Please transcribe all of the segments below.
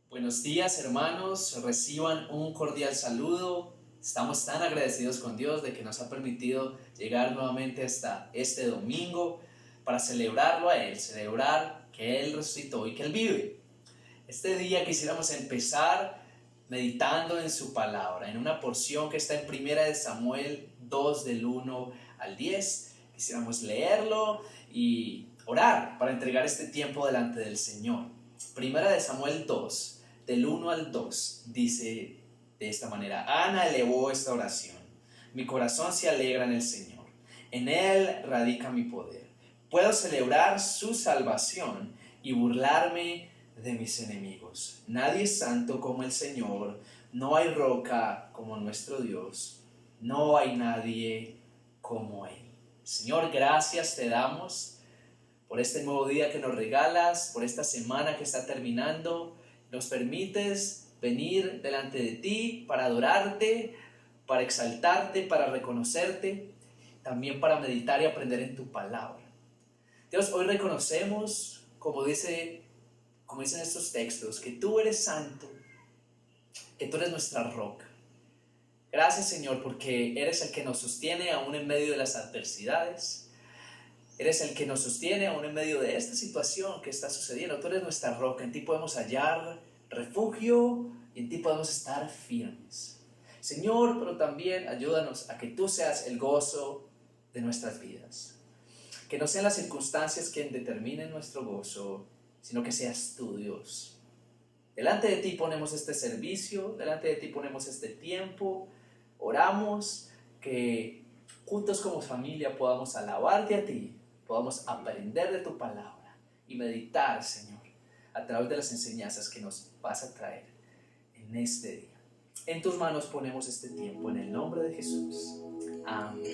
Buenos días, hermanos, reciban un cordial saludo. Estamos tan agradecidos con Dios de que nos ha permitido llegar nuevamente hasta este domingo para celebrarlo a Él, celebrar que Él resucitó y que Él vive. Este día quisiéramos empezar meditando en su palabra, en una porción que está en 1 Samuel 2 del 1 al 10. Quisiéramos leerlo y orar para entregar este tiempo delante del Señor. 1 Samuel 2 del 1 al 2 dice de esta manera: Ana elevó esta oración: mi corazón se alegra en el Señor, en Él radica mi poder. Puedo celebrar su salvación y burlarme de mis enemigos. Nadie es santo como el Señor, no hay roca como nuestro Dios, no hay nadie como Él. Señor, gracias te damos por este nuevo día que nos regalas, por esta semana que está terminando. Nos permites venir delante de ti para adorarte, para exaltarte, para reconocerte, también para meditar y aprender en tu palabra. Dios, hoy reconocemos, como dicen estos textos, que tú eres santo, que tú eres nuestra roca. Gracias, Señor, porque eres el que nos sostiene aún en medio de las adversidades. Eres el que nos sostiene aún en medio de esta situación que está sucediendo. Tú eres nuestra roca, en ti podemos hallar refugio y en ti podemos estar firmes. Señor, pero también ayúdanos a que tú seas el gozo de nuestras vidas. Que no sean las circunstancias quien determinen nuestro gozo, sino que seas tú, Dios. Delante de ti ponemos este servicio, delante de ti ponemos este tiempo. Oramos que juntos como familia podamos alabarte a ti, podamos aprender de tu palabra y meditar, Señor, a través de las enseñanzas que nos vas a traer en este día. En tus manos ponemos este tiempo, en el nombre de Jesús. Amén.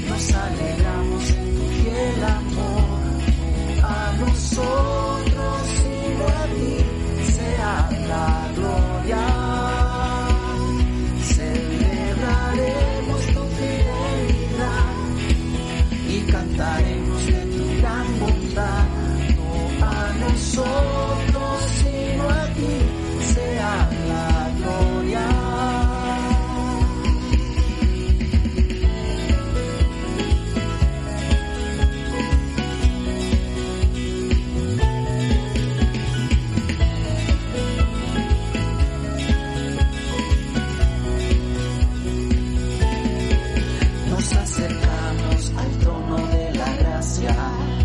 Nos alegramos en tu fiel amor, a nosotros y a ti sea la gloria. Celebraremos tu fidelidad y cantaremos de tu gran bondad. No a nosotros sino a ti sea la gloria.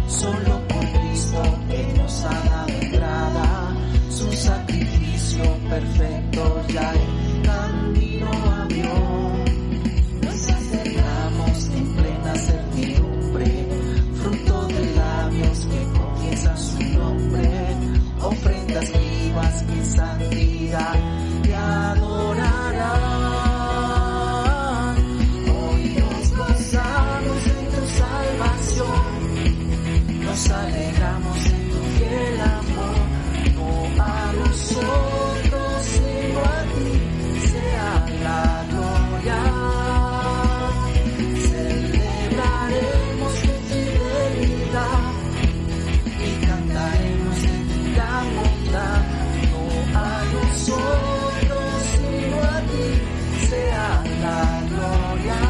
Solo por Cristo que nos ha dado entrada, su sacrificio perfecto ya el camino abrió. Nos acercamos en plena certidumbre, fruto de labios que confiesan su nombre, ofrendas vivas que en santidad te adorarán. Hoy nos gozamos en tu salvación, nos alegramos en tu fiel amor, no a nosotros sino a ti sea la gloria. Celebraremos tu fidelidad y cantaremos de tu gran bondad, no a nosotros sino a ti sea la gloria.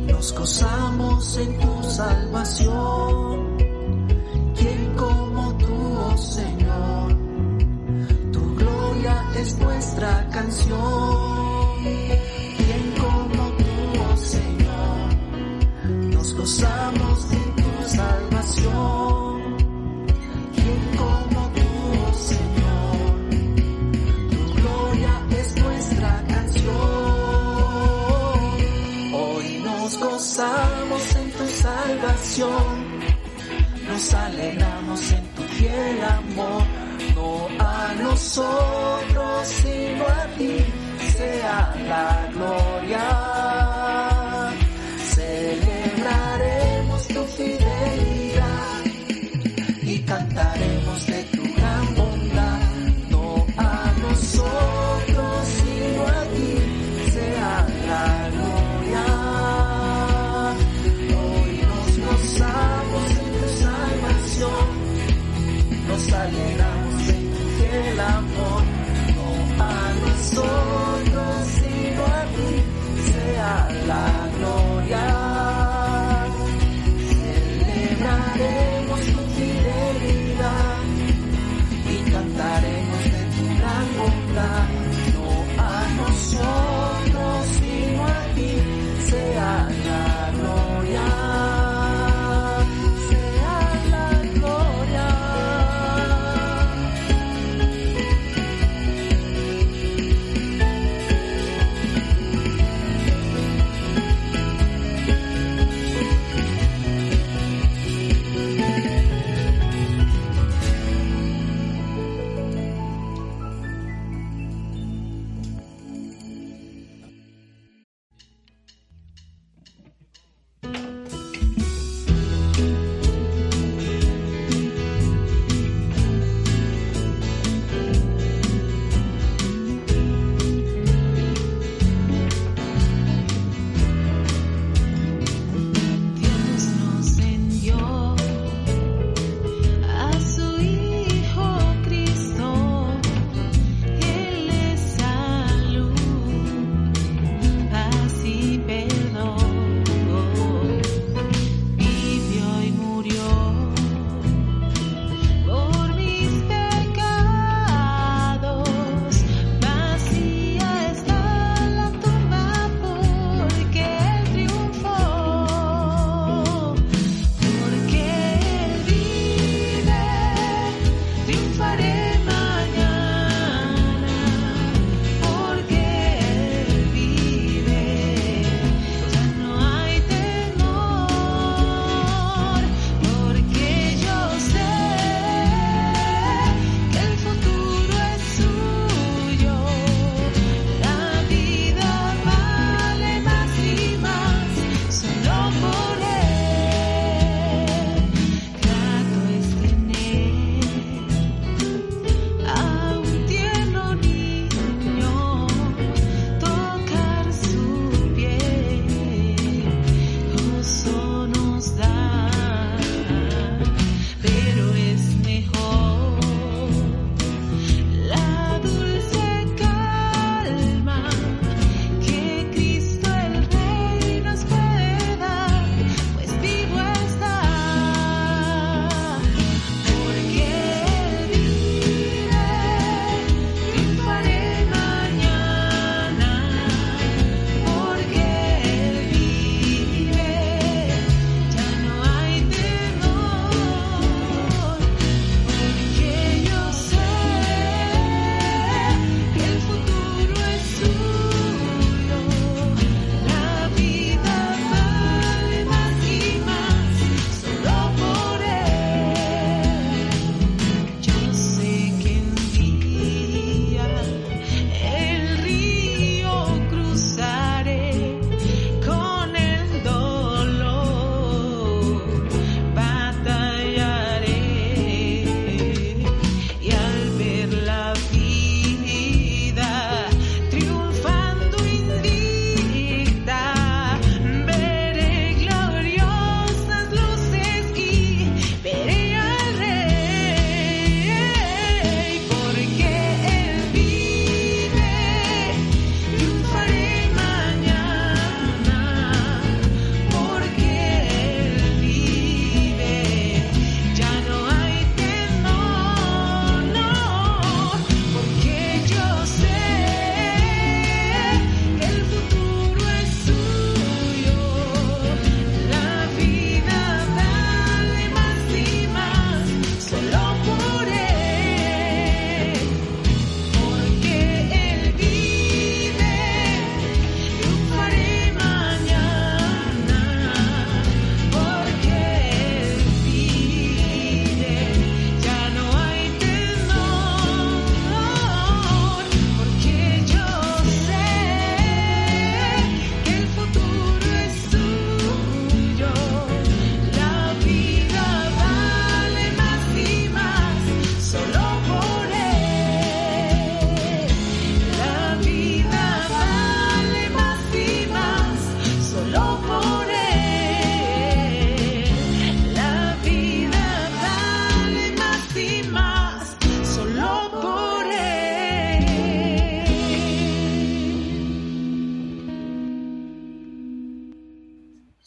Nos gozamos en tu salvación. es nuestra canción. ¿Quién como tú, oh Señor? Nos gozamos en tu salvación. ¿Quién como tú, oh Señor? Tu gloria es nuestra canción. Hoy nos gozamos en tu salvación. Nos alegramos en tu fiel amor. No a nosotros, sino a ti sea la gloria. Celebraremos tu fidelidad y cantaremos de tu gran bondad. No a nosotros, sino a ti sea la gloria. Hoy nos gozamos en tu salvación. Nos alegramos en tu fiel amor. No a nosotros, sino a ti sea la gloria. Celebraremos tu fidelidad y cantaremos de tu gran bondad. No a nosotros, sino a ti sea la gloria. Sea la gloria.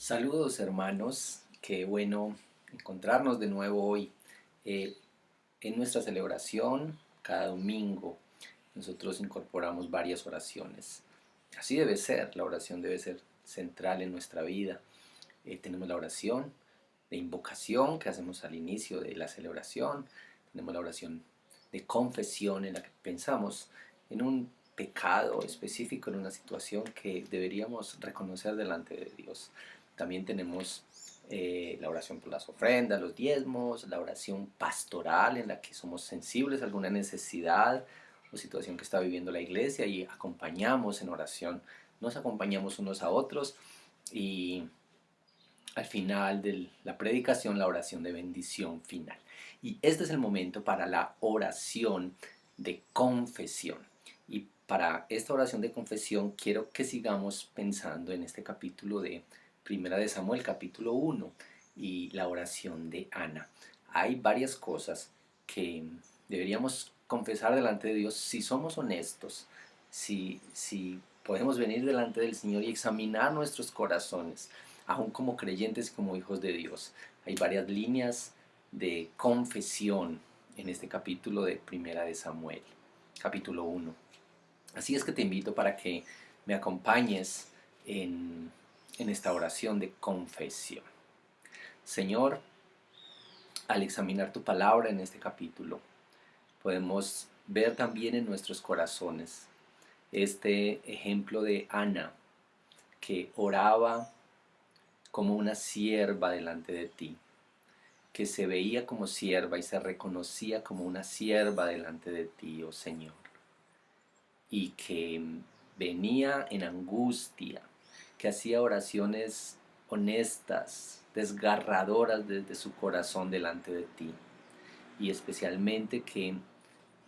Saludos hermanos, qué bueno encontrarnos de nuevo hoy en nuestra celebración. Cada domingo nosotros incorporamos varias oraciones. Así debe ser, la oración debe ser central en nuestra vida. Tenemos la oración de invocación que hacemos al inicio de la celebración. Tenemos la oración de confesión en la que pensamos en un pecado específico, en una situación que deberíamos reconocer delante de Dios. También tenemos la oración por las ofrendas, los diezmos, la oración pastoral en la que somos sensibles a alguna necesidad o situación que está viviendo la iglesia y acompañamos en oración, nos acompañamos unos a otros, y al final de la predicación la oración de bendición final. Y este es el momento para la oración de confesión. Y para esta oración de confesión quiero que sigamos pensando en este capítulo de Primera de Samuel, capítulo 1, y la oración de Ana. Hay varias cosas que deberíamos confesar delante de Dios si somos honestos, si podemos venir delante del Señor y examinar nuestros corazones, aún como creyentes y como hijos de Dios. Hay varias líneas de confesión en este capítulo de Primera de Samuel, capítulo 1. Así es que te invito para que me acompañes en esta oración de confesión. Señor, al examinar tu palabra en este capítulo, podemos ver también en nuestros corazones este ejemplo de Ana, que oraba como una sierva delante de ti, que se veía como sierva y se reconocía como una sierva delante de ti, oh Señor, y que venía en angustia, que hacía oraciones honestas, desgarradoras desde su corazón delante de ti, y especialmente que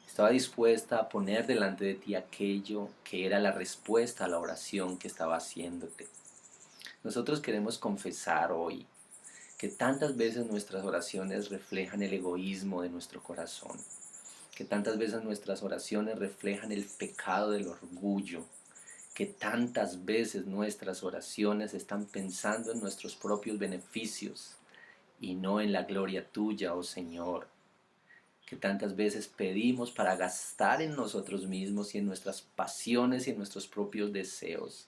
estaba dispuesta a poner delante de ti aquello que era la respuesta a la oración que estaba haciéndote. Nosotros queremos confesar hoy que tantas veces nuestras oraciones reflejan el egoísmo de nuestro corazón, que tantas veces nuestras oraciones reflejan el pecado del orgullo, que tantas veces nuestras oraciones están pensando en nuestros propios beneficios y no en la gloria tuya, oh Señor, que tantas veces pedimos para gastar en nosotros mismos y en nuestras pasiones y en nuestros propios deseos.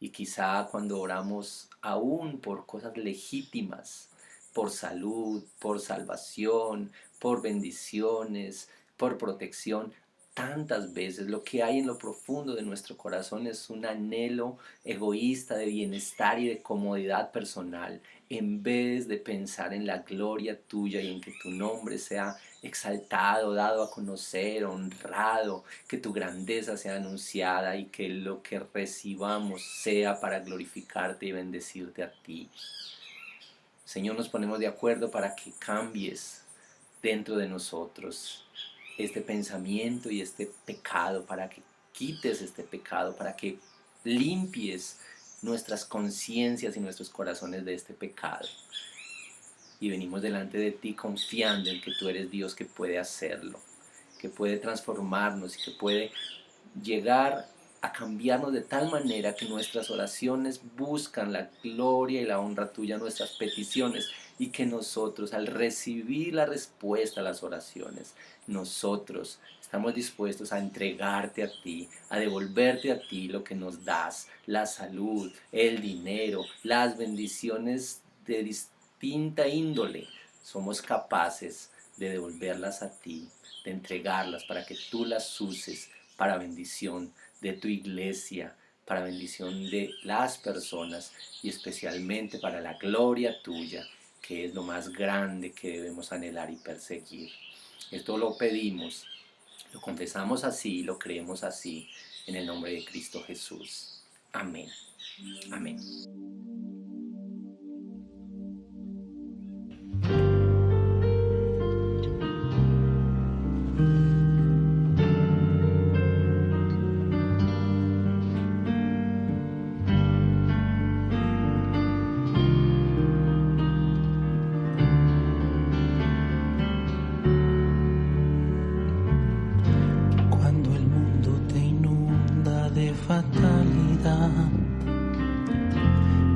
Y quizá cuando oramos aún por cosas legítimas, por salud, por salvación, por bendiciones, por protección, tantas veces lo que hay en lo profundo de nuestro corazón es un anhelo egoísta de bienestar y de comodidad personal, en vez de pensar en la gloria tuya y en que tu nombre sea exaltado, dado a conocer, honrado, que tu grandeza sea anunciada y que lo que recibamos sea para glorificarte y bendecirte a ti. Señor, nos ponemos de acuerdo para que cambies dentro de nosotros este pensamiento y este pecado, para que quites este pecado, para que limpies nuestras conciencias y nuestros corazones de este pecado. Y venimos delante de ti confiando en que tú eres Dios que puede hacerlo, que puede transformarnos y que puede llegar a cambiarnos de tal manera que nuestras oraciones buscan la gloria y la honra tuya, nuestras peticiones, y que nosotros, al recibir la respuesta a las oraciones, nosotros estamos dispuestos a entregarte a ti, a devolverte a ti lo que nos das, la salud, el dinero, las bendiciones de distinta índole. Somos capaces de devolverlas a ti, de entregarlas para que tú las uses para bendición de tu iglesia, para bendición de las personas y especialmente para la gloria tuya, que es lo más grande que debemos anhelar y perseguir. Esto lo pedimos, lo confesamos así, lo creemos así, en el nombre de Cristo Jesús. Amén. Amén.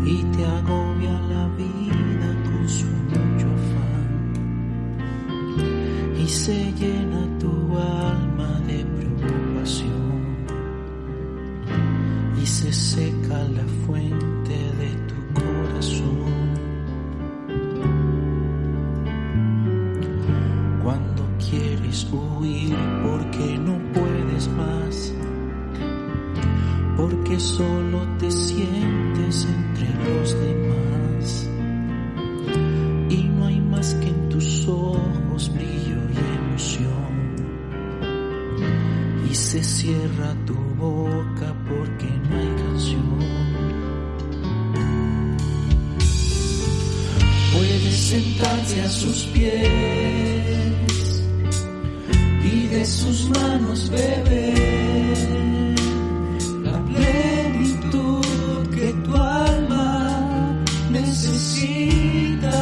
y te te agobia la vida con su mucho afán y se llena tu alma de preocupación y se seca la fuente de tu corazón. Cuando quieres huir porque no puedes más, porque solo te sientes entre los demás y no hay más que en tus ojos brillo y emoción y se cierra tu boca porque no hay canción. Puedes sentarte a sus pies y de sus manos beber la plenitud que tu alma necesita.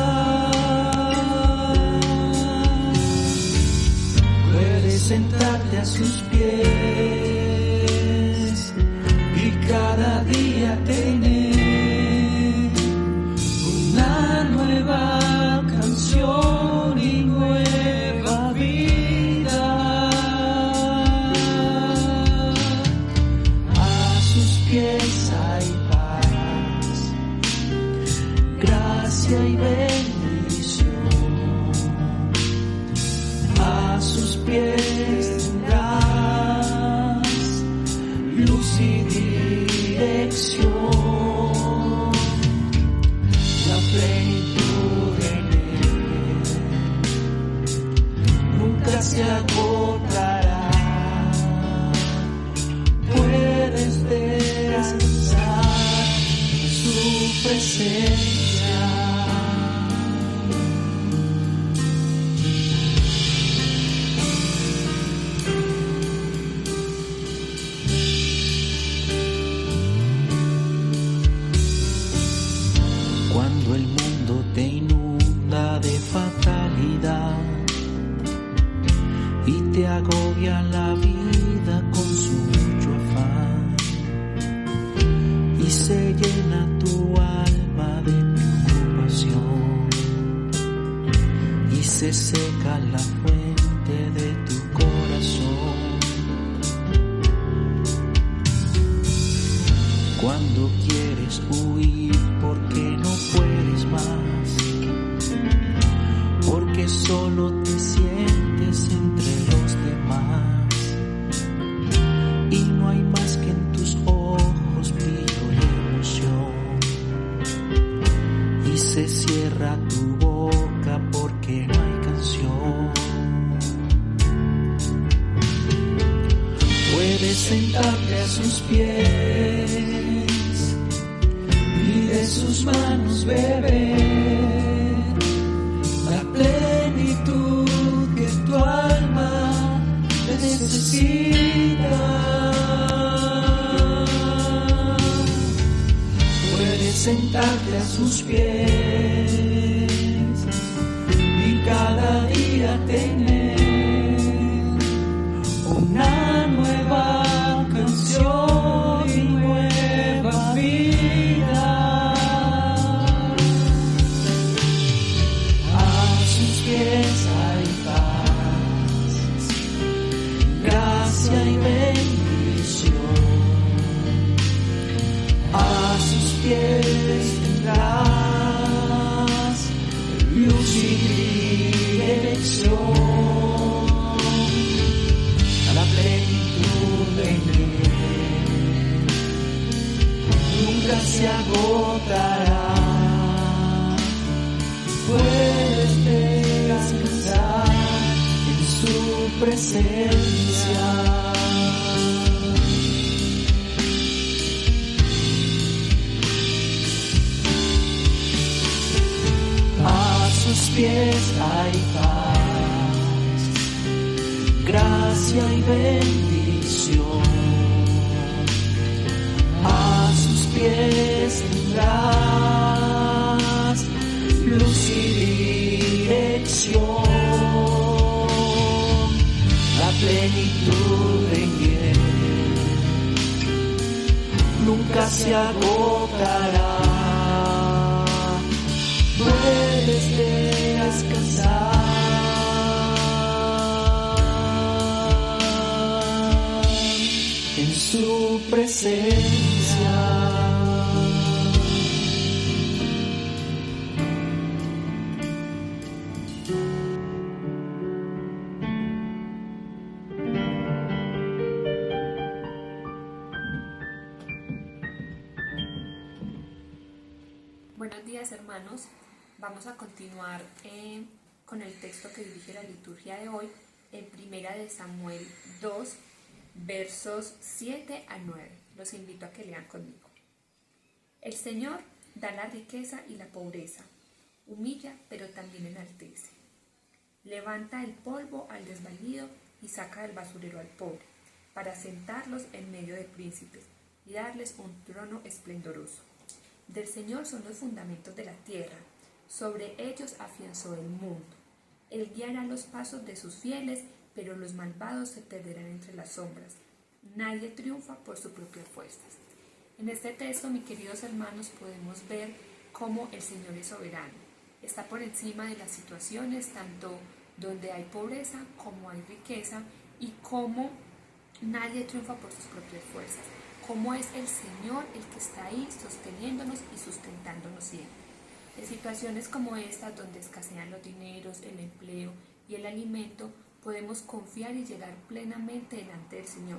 Puedes sentarte a sus pies y cada día tener una nueva canción y nueva vida. A sus pies hay paz, gracia y bendición. A sus pies tendrás luz y dirección. La plenitud en él nunca se agotará. Puedes descansar en su presencia. Cuando el mundo te inunda de fatalidad y te agobia la vida con su mucho afán y se llena tu alma de preocupación y se seca la fuente de tu corazón. Cuando quieres huir porque no puedes más, porque solo te sientes entre los demás y no hay más que en tus ojos brillo y emoción y se cierra tu boca porque no hay canción. Puedes sentarte a sus pies y de sus manos beber la plenitud que tu alma necesita. Puedes sentarte a sus pies y cada día tener una nueva canción y nueva vida. A sus pies hay paz, gracia y bendición. A sus pies tendrás luz y dirección. La plenitud en él nunca se agotará. Puedes descansar en su presencia. A sus pies hay paz, gracia y bendición. A sus pies tendrás luz y dirección. La plenitud en él nunca se agotará. puedes descansar en su presencia. Buenos días, hermanos. Vamos a continuar con el texto que dirige la liturgia de hoy en 1 de Samuel 2, versos 7 a 9. Los invito a que lean conmigo. El Señor da la riqueza y la pobreza, humilla pero también enaltece. Levanta el polvo al desvalido y saca del basurero al pobre, para sentarlos en medio de príncipes y darles un trono esplendoroso. Del Señor son los fundamentos de la tierra, sobre ellos afianzó el mundo. Él guiará los pasos de sus fieles, pero los malvados se perderán entre las sombras. Nadie triunfa por sus propias fuerzas. En este texto, mis queridos hermanos, podemos ver cómo el Señor es soberano. Está por encima de las situaciones, tanto donde hay pobreza como hay riqueza, y cómo nadie triunfa por sus propias fuerzas. Cómo es el Señor el que está ahí sosteniéndonos y sustentándonos siempre. En situaciones como estas, donde escasean los dineros, el empleo y el alimento, podemos confiar y llegar plenamente delante del Señor.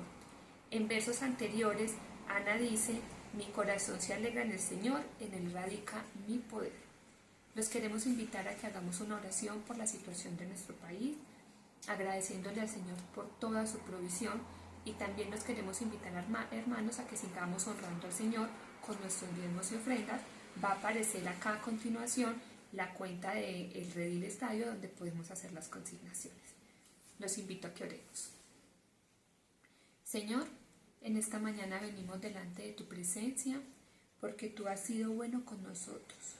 En versos anteriores, Ana dice: mi corazón se alegra en el Señor, en Él radica mi poder. Los queremos invitar a que hagamos una oración por la situación de nuestro país, agradeciéndole al Señor por toda su provisión. Y también los queremos invitar, hermanos, a que sigamos honrando al Señor con nuestros diezmos y ofrendas. Va a aparecer acá a continuación la cuenta del Redil Estadio, donde podemos hacer las consignaciones. Los invito a que oremos. Señor, en esta mañana venimos delante de tu presencia, porque tú has sido bueno con nosotros,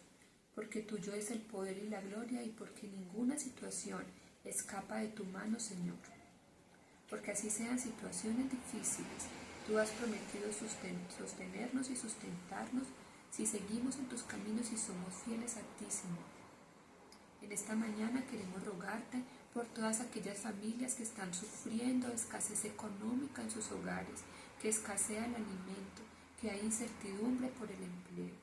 porque tuyo es el poder y la gloria, y porque ninguna situación escapa de tu mano, Señor. Porque así sean situaciones difíciles, tú has prometido sostenernos y sustentarnos si seguimos en tus caminos y somos fieles a ti, Señor. En esta mañana queremos rogarte por todas aquellas familias que están sufriendo escasez económica en sus hogares, que escasea el alimento, que hay incertidumbre por el empleo.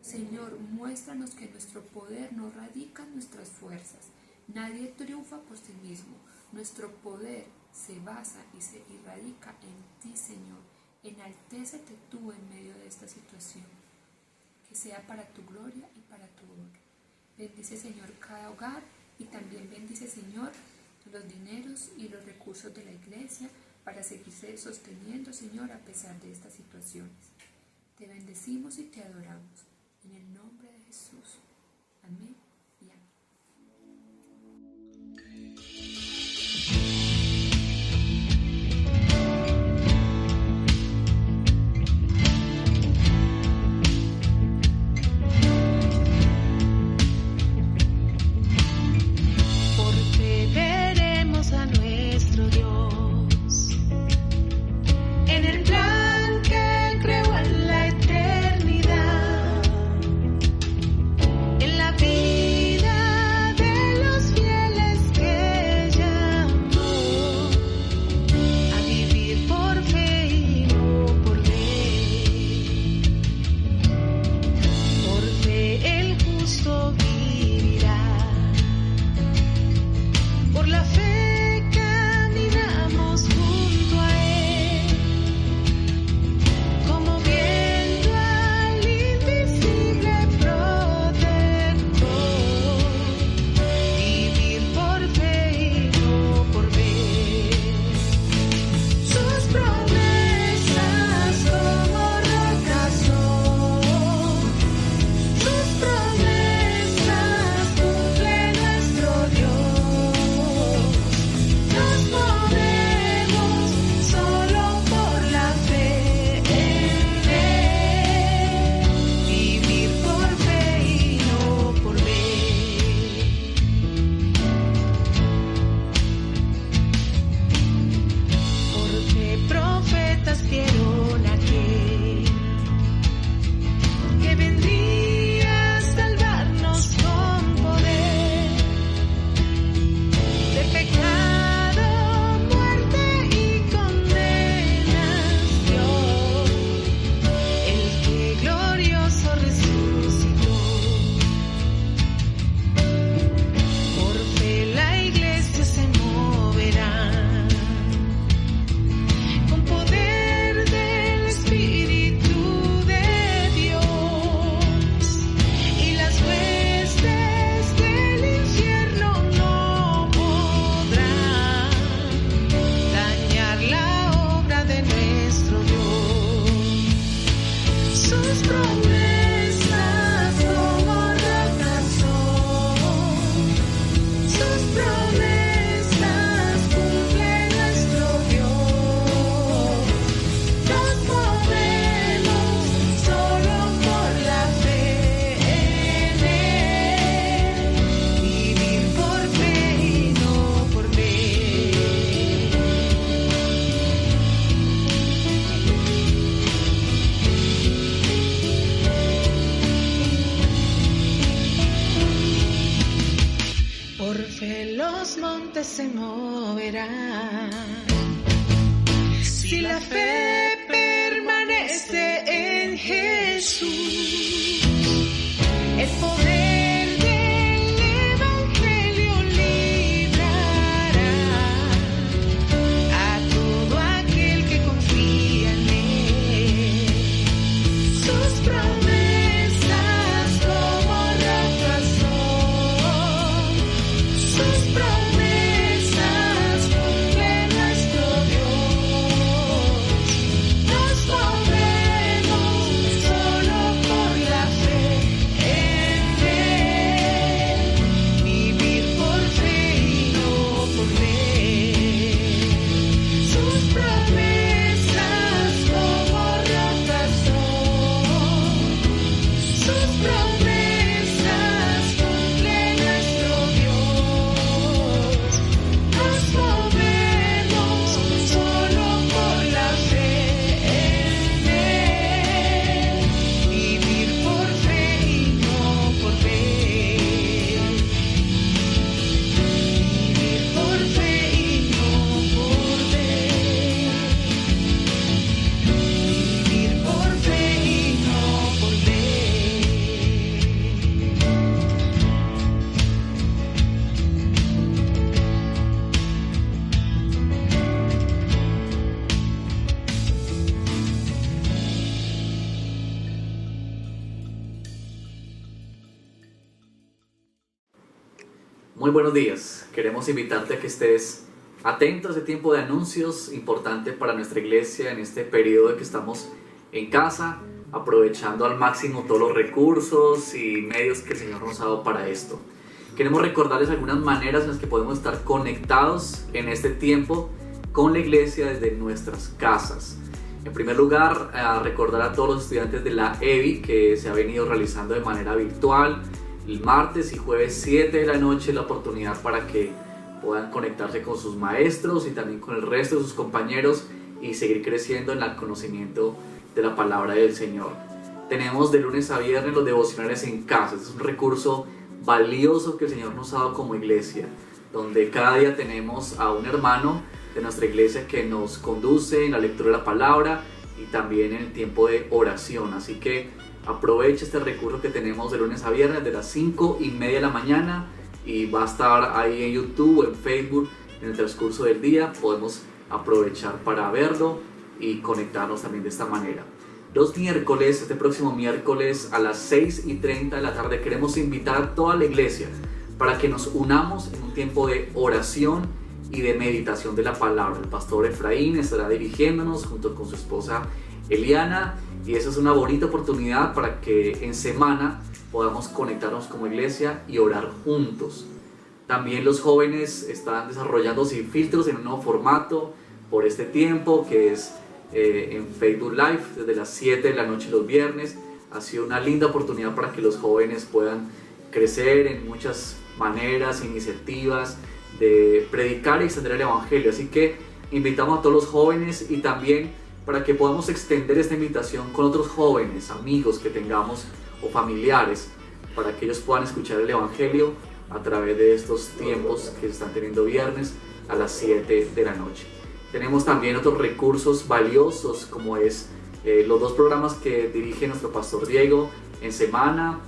Señor, muéstranos que nuestro poder no radica en nuestras fuerzas. Nadie triunfa por sí mismo. Nuestro poder se basa y radica en ti, Señor. Enaltécete tú en medio de esta situación, que sea para tu gloria y para tu honor. Bendice, Señor, cada hogar, y también bendice, Señor, los dineros y los recursos de la iglesia para seguirse sosteniendo, Señor, a pesar de estas situaciones. Te bendecimos y te adoramos. En el nombre de Jesús. Amén y amén. En la vida de los fieles que moverá. Si la fe permanece en Jesús, el poder del Evangelio librará a todo aquel que confía en él. Sus promesas como rocas son, sus promesas cumple nuestro Dios. Nos movemos solo por la fe en él, vivir por fe y no por ver. Sus promesas como rocas son, sus promesas cumple nuestro Dios. Nos movemos solo por la fe en él, vivir por fe y no por ver. Vivir por fe y no por ver. Vivir por fe y no por ver. Muy buenos días. Queremos invitarte a que estés atento a este tiempo de anuncios importante para nuestra iglesia en este periodo de que estamos en casa, aprovechando al máximo todos los recursos y medios que el Señor nos ha dado para esto. Queremos recordarles algunas maneras en las que podemos estar conectados en este tiempo con la iglesia desde nuestras casas. En primer lugar, recordar a todos los estudiantes de la EBI que se ha venido realizando de manera virtual. El martes y jueves 7 de la noche la oportunidad para que puedan conectarse con sus maestros y también con el resto de sus compañeros y seguir creciendo en el conocimiento de la palabra del Señor. Tenemos de lunes a viernes los devocionales en casa. Este es un recurso valioso que el Señor nos ha dado como iglesia, donde cada día tenemos a un hermano de nuestra iglesia que nos conduce en la lectura de la palabra y también en el tiempo de oración. Así que aprovecha este recurso que tenemos de lunes a viernes de las 5:30 de la mañana y va a estar ahí en YouTube o en Facebook en el transcurso del día. Podemos aprovechar para verlo y conectarnos también de esta manera. Los miércoles, este próximo miércoles a las 6:30 de la tarde queremos invitar a toda la iglesia para que nos unamos en un tiempo de oración y de meditación de la palabra. El pastor Efraín estará dirigiéndonos junto con su esposa Eliana. Y esa es una bonita oportunidad para que en semana podamos conectarnos como iglesia y orar juntos. También los jóvenes están desarrollando Sin Filtros en un nuevo formato por este tiempo, que es en Facebook Live desde las 7 de la noche los viernes. Ha sido una linda oportunidad para que los jóvenes puedan crecer en muchas maneras, iniciativas de predicar y extender el evangelio. Así que invitamos a todos los jóvenes y también para que podamos extender esta invitación con otros jóvenes, amigos que tengamos o familiares, para que ellos puedan escuchar el Evangelio a través de estos tiempos que se están teniendo viernes a las 7 de la noche. Tenemos también otros recursos valiosos como es los dos programas que dirige nuestro pastor Diego en semana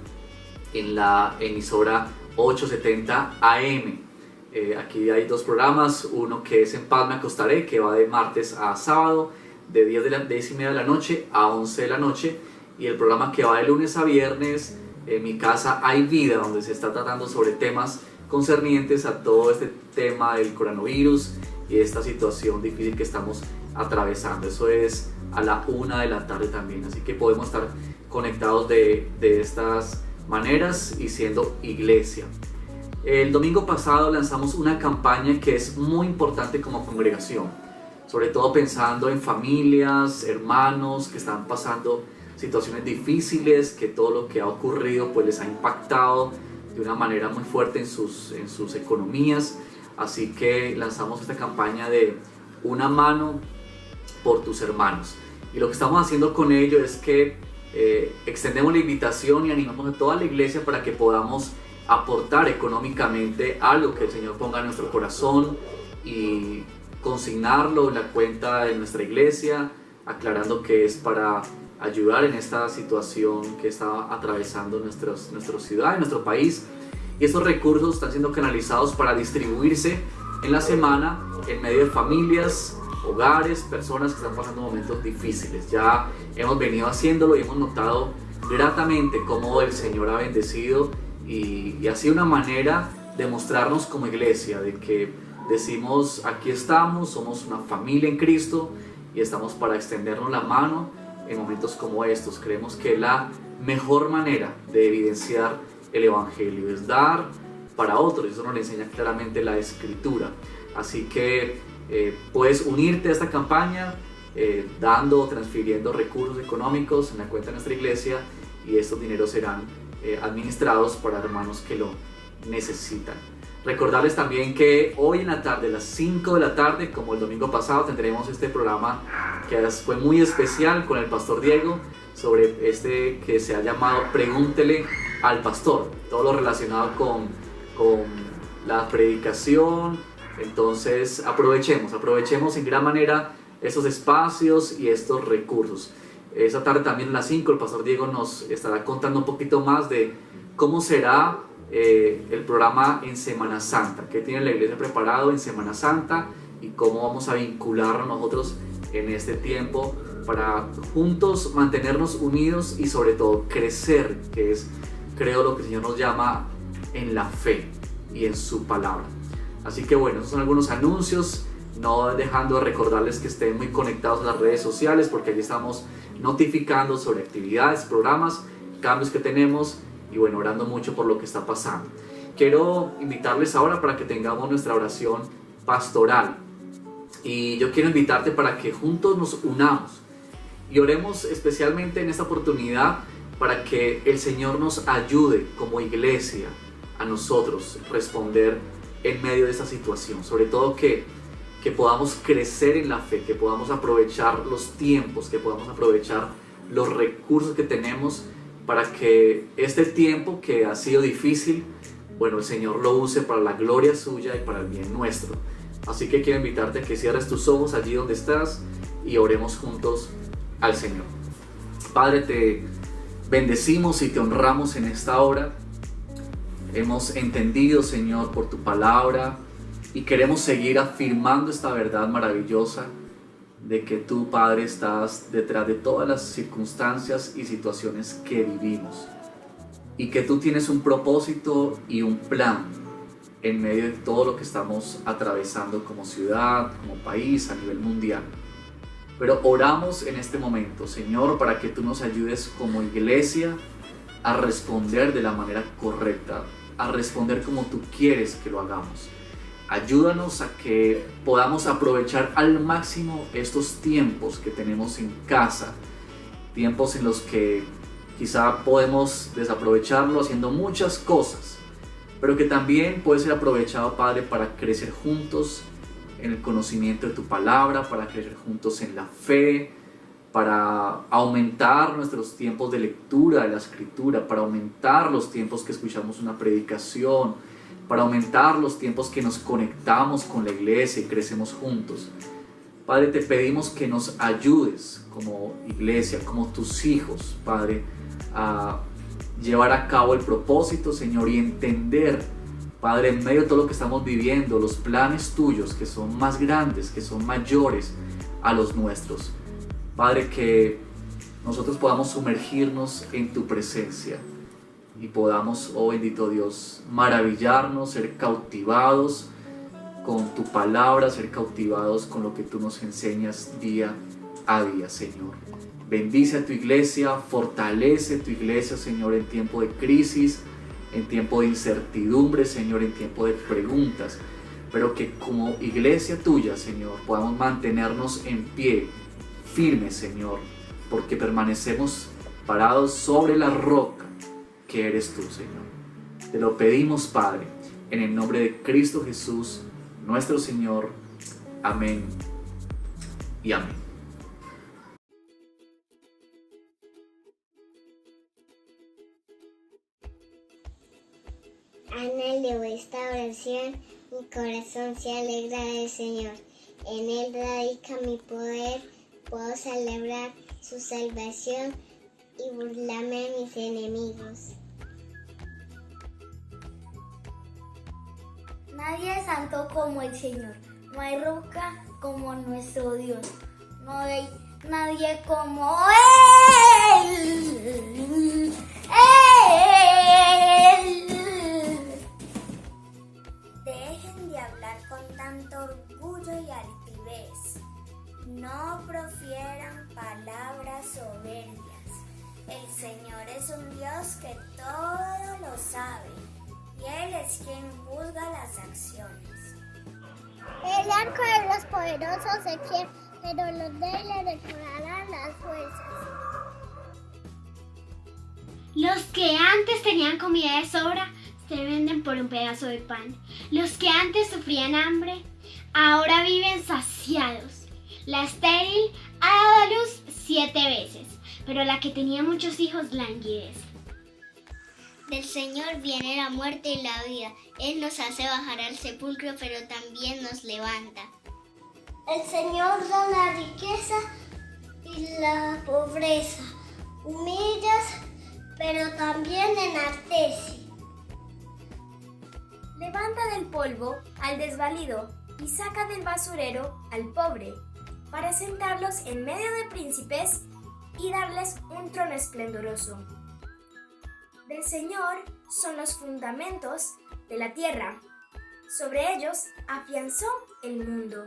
en la emisora 870 AM. Aquí hay dos programas, uno que es En Paz Me Acostaré, que va de martes a sábado, de 10:30 de la noche a 11 de la noche, y el programa que va de lunes a viernes, En Mi Casa Hay Vida, donde se está tratando sobre temas concernientes a todo este tema del coronavirus y esta situación difícil que estamos atravesando. Eso es a la 1 de la tarde también, así que podemos estar conectados de estas maneras y siendo iglesia. El domingo pasado lanzamos una campaña que es muy importante como congregación, sobre todo pensando en familias, hermanos que están pasando situaciones difíciles, que todo lo que ha ocurrido pues les ha impactado de una manera muy fuerte en sus economías. Así que lanzamos esta campaña de Una Mano por Tus Hermanos. Y lo que estamos haciendo con ello es que extendemos la invitación y animamos a toda la iglesia para que podamos aportar económicamente algo que el Señor ponga en nuestro corazón y consignarlo en la cuenta de nuestra iglesia, aclarando que es para ayudar en esta situación que está atravesando nuestra ciudad y nuestro país. Y estos recursos están siendo canalizados para distribuirse en la semana en medio de familias, hogares, personas que están pasando momentos difíciles. Ya hemos venido haciéndolo y hemos notado gratamente cómo el Señor ha bendecido y ha sido una manera de mostrarnos como iglesia, de que decimos: aquí estamos, somos una familia en Cristo y estamos para extendernos la mano en momentos como estos. Creemos que la mejor manera de evidenciar el Evangelio es dar para otros, eso nos lo enseña claramente la Escritura. Así que puedes unirte a esta campaña dando o transfiriendo recursos económicos en la cuenta de nuestra iglesia, y estos dineros serán administrados para hermanos que lo necesitan. Recordarles también que hoy en la tarde, a las 5 de la tarde, como el domingo pasado, tendremos este programa que fue muy especial con el pastor Diego, sobre que se ha llamado Pregúntele al Pastor, todo lo relacionado con la predicación. Entonces aprovechemos en gran manera estos espacios y estos recursos. Esa tarde también a las 5 el pastor Diego nos estará contando un poquito más de cómo será el programa en Semana Santa, qué tiene la iglesia preparado en Semana Santa y cómo vamos a vincularnos nosotros en este tiempo para juntos mantenernos unidos y sobre todo crecer, que es, creo, lo que el Señor nos llama en la fe y en su palabra. Así que bueno, esos son algunos anuncios, no dejando de recordarles que estén muy conectados a las redes sociales, porque allí estamos notificando sobre actividades, programas, cambios que tenemos, y bueno, orando mucho por lo que está pasando. Quiero invitarles ahora para que tengamos nuestra oración pastoral, y yo quiero invitarte para que juntos nos unamos y oremos especialmente en esta oportunidad para que el Señor nos ayude como iglesia a nosotros responder en medio de esta situación. Sobre todo que podamos crecer en la fe, que podamos aprovechar los tiempos, que podamos aprovechar los recursos que tenemos para que este tiempo que ha sido difícil, bueno, el Señor lo use para la gloria suya y para el bien nuestro. Así que quiero invitarte a que cierres tus ojos allí donde estás y oremos juntos al Señor. Padre, te bendecimos y te honramos en esta hora. Hemos entendido, Señor, por tu palabra, y queremos seguir afirmando esta verdad maravillosa de que tú, Padre, estás detrás de todas las circunstancias y situaciones que vivimos, y que tú tienes un propósito y un plan en medio de todo lo que estamos atravesando como ciudad, como país, a nivel mundial. Pero oramos en este momento, Señor, para que tú nos ayudes como iglesia a responder de la manera correcta, a responder como tú quieres que lo hagamos. Ayúdanos a que podamos aprovechar al máximo estos tiempos que tenemos en casa, tiempos en los que quizá podemos desaprovecharlo haciendo muchas cosas, pero que también puede ser aprovechado, Padre, para crecer juntos en el conocimiento de tu palabra, para crecer juntos en la fe, para aumentar nuestros tiempos de lectura de la Escritura, para aumentar los tiempos que escuchamos una predicación, para aumentar los tiempos que nos conectamos con la iglesia y crecemos juntos. Padre, te pedimos que nos ayudes como iglesia, como tus hijos, Padre, a llevar a cabo el propósito, Señor, y entender, Padre, en medio de todo lo que estamos viviendo, los planes tuyos que son más grandes, que son mayores a los nuestros. Padre, que nosotros podamos sumergirnos en tu presencia y podamos, oh bendito Dios, maravillarnos, ser cautivados con tu palabra, ser cautivados con lo que tú nos enseñas día a día, Señor. Bendice a tu iglesia, fortalece tu iglesia, Señor, en tiempo de crisis, en tiempo de incertidumbre, Señor, en tiempo de preguntas, pero que como iglesia tuya, Señor, podamos mantenernos en pie, firmes, Señor, porque permanecemos parados sobre la roca que eres tú, Señor. Te lo pedimos, Padre, en el nombre de Cristo Jesús, nuestro Señor. Amén y amén. Ana esta oración, mi corazón se alegra del Señor. En Él radica mi poder, puedo celebrar su salvación y burlarme de mis enemigos. Nadie es santo como el Señor, no hay roca como nuestro Dios, no hay nadie como Él. Dejen de hablar con tanto orgullo y altivez, no profieran palabras soberbias. El Señor es un Dios que todo lo sabe. Y Él es quien juzga las acciones. El arco de los poderosos se quiebra, pero los débiles recobrarán las fuerzas. Los que antes tenían comida de sobra se venden por un pedazo de pan. Los que antes sufrían hambre ahora viven saciados. La estéril ha dado a luz 7 veces, pero la que tenía muchos hijos languidece. Del Señor viene la muerte y la vida. Él nos hace bajar al sepulcro, pero también nos levanta. El Señor da la riqueza y la pobreza. Humillas, pero también enaltece. Levanta del polvo al desvalido y saca del basurero al pobre, para sentarlos en medio de príncipes y darles un trono esplendoroso. Del Señor son los fundamentos de la tierra. Sobre ellos afianzó el mundo.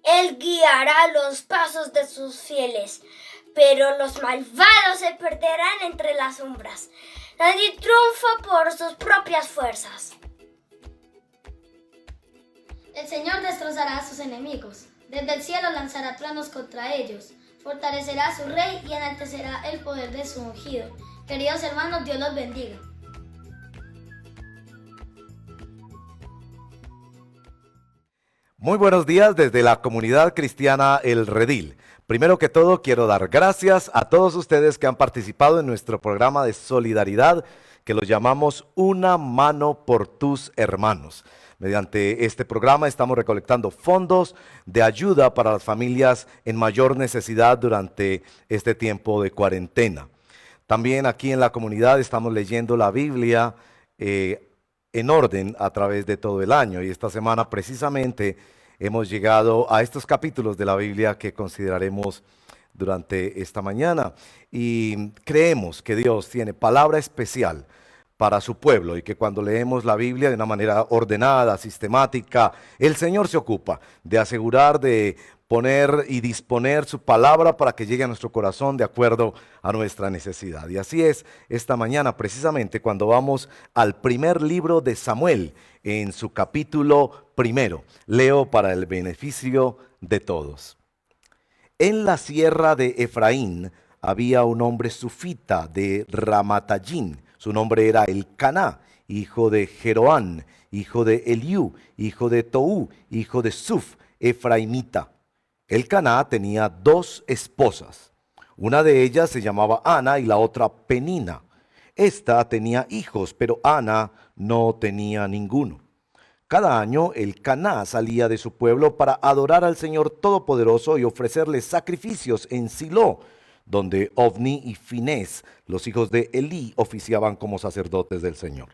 Él guiará los pasos de sus fieles, pero los malvados se perderán entre las sombras. Nadie triunfa por sus propias fuerzas. El Señor destrozará a sus enemigos. Desde el cielo lanzará truenos contra ellos. Fortalecerá a su rey y enaltecerá el poder de su ungido. Queridos hermanos, Dios los bendiga. Muy buenos días desde la comunidad cristiana El Redil. Primero que todo, quiero dar gracias a todos ustedes que han participado en nuestro programa de solidaridad que lo llamamos Una mano por tus hermanos. Mediante este programa estamos recolectando fondos de ayuda para las familias en mayor necesidad durante este tiempo de cuarentena. También aquí en la comunidad estamos leyendo la Biblia en orden a través de todo el año. Y esta semana precisamente hemos llegado a estos capítulos de la Biblia que consideraremos durante esta mañana. Y creemos que Dios tiene palabra especial para su pueblo y que cuando leemos la Biblia de una manera ordenada, sistemática, el Señor se ocupa de asegurar de poner y disponer su palabra para que llegue a nuestro corazón de acuerdo a nuestra necesidad. Y así es esta mañana precisamente cuando vamos al primer libro de Samuel en su capítulo 1. Leo para el beneficio de todos. En la sierra de Efraín había un hombre sufita de Ramatayín. Su nombre era Elcaná, hijo de Jeroán, hijo de Eliú, hijo de Toú, hijo de Suf, efraimita. Elcaná tenía 2 esposas. Una de ellas se llamaba Ana y la otra Penina. Esta tenía hijos, pero Ana no tenía ninguno. Cada año Elcaná salía de su pueblo para adorar al Señor Todopoderoso y ofrecerle sacrificios en Silo, donde Ofni y Finés, los hijos de Elí, oficiaban como sacerdotes del Señor.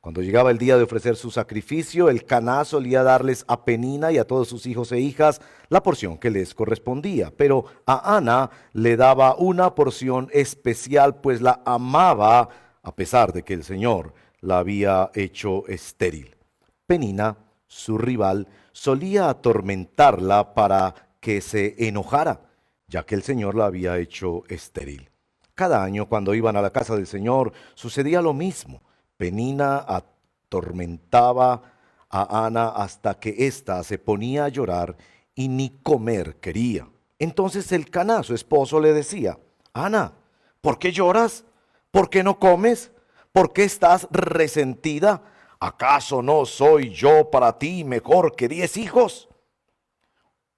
Cuando llegaba el día de ofrecer su sacrificio, Elcaná solía darles a Penina y a todos sus hijos e hijas la porción que les correspondía, pero a Ana le daba una porción especial, pues la amaba a pesar de que el Señor la había hecho estéril. Penina, su rival, solía atormentarla para que se enojara, ya que el Señor la había hecho estéril. Cada año cuando iban a la casa del Señor sucedía lo mismo. Penina atormentaba a Ana hasta que ésta se ponía a llorar y ni comer quería. Entonces Elcaná, su esposo, le decía: Ana, ¿por qué lloras? ¿Por qué no comes? ¿Por qué estás resentida? ¿Acaso no soy yo para ti mejor que 10 hijos?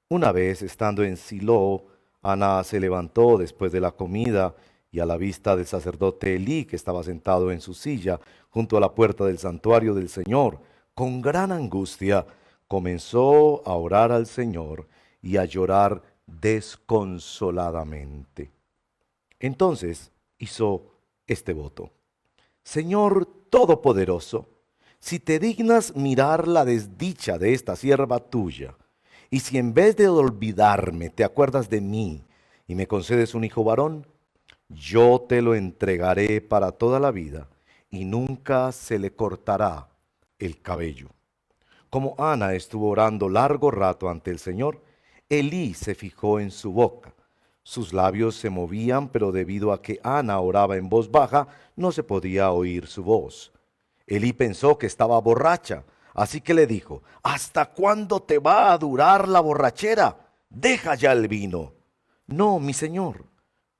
Una vez, estando en Silo, Ana se levantó después de la comida y a la vista del sacerdote Elí, que estaba sentado en su silla junto a la puerta del santuario del Señor, con gran angustia comenzó a orar al Señor y a llorar desconsoladamente. Entonces hizo este voto: Señor Todopoderoso, si te dignas mirar la desdicha de esta sierva tuya, y si en vez de olvidarme te acuerdas de mí y me concedes un hijo varón, yo te lo entregaré para toda la vida y nunca se le cortará el cabello. Como Ana estuvo orando largo rato ante el Señor, Elí se fijó en su boca. Sus labios se movían, pero debido a que Ana oraba en voz baja, no se podía oír su voz. Elí pensó que estaba borracha, así que le dijo: ¿Hasta cuándo te va a durar la borrachera? Deja ya el vino. No, mi señor,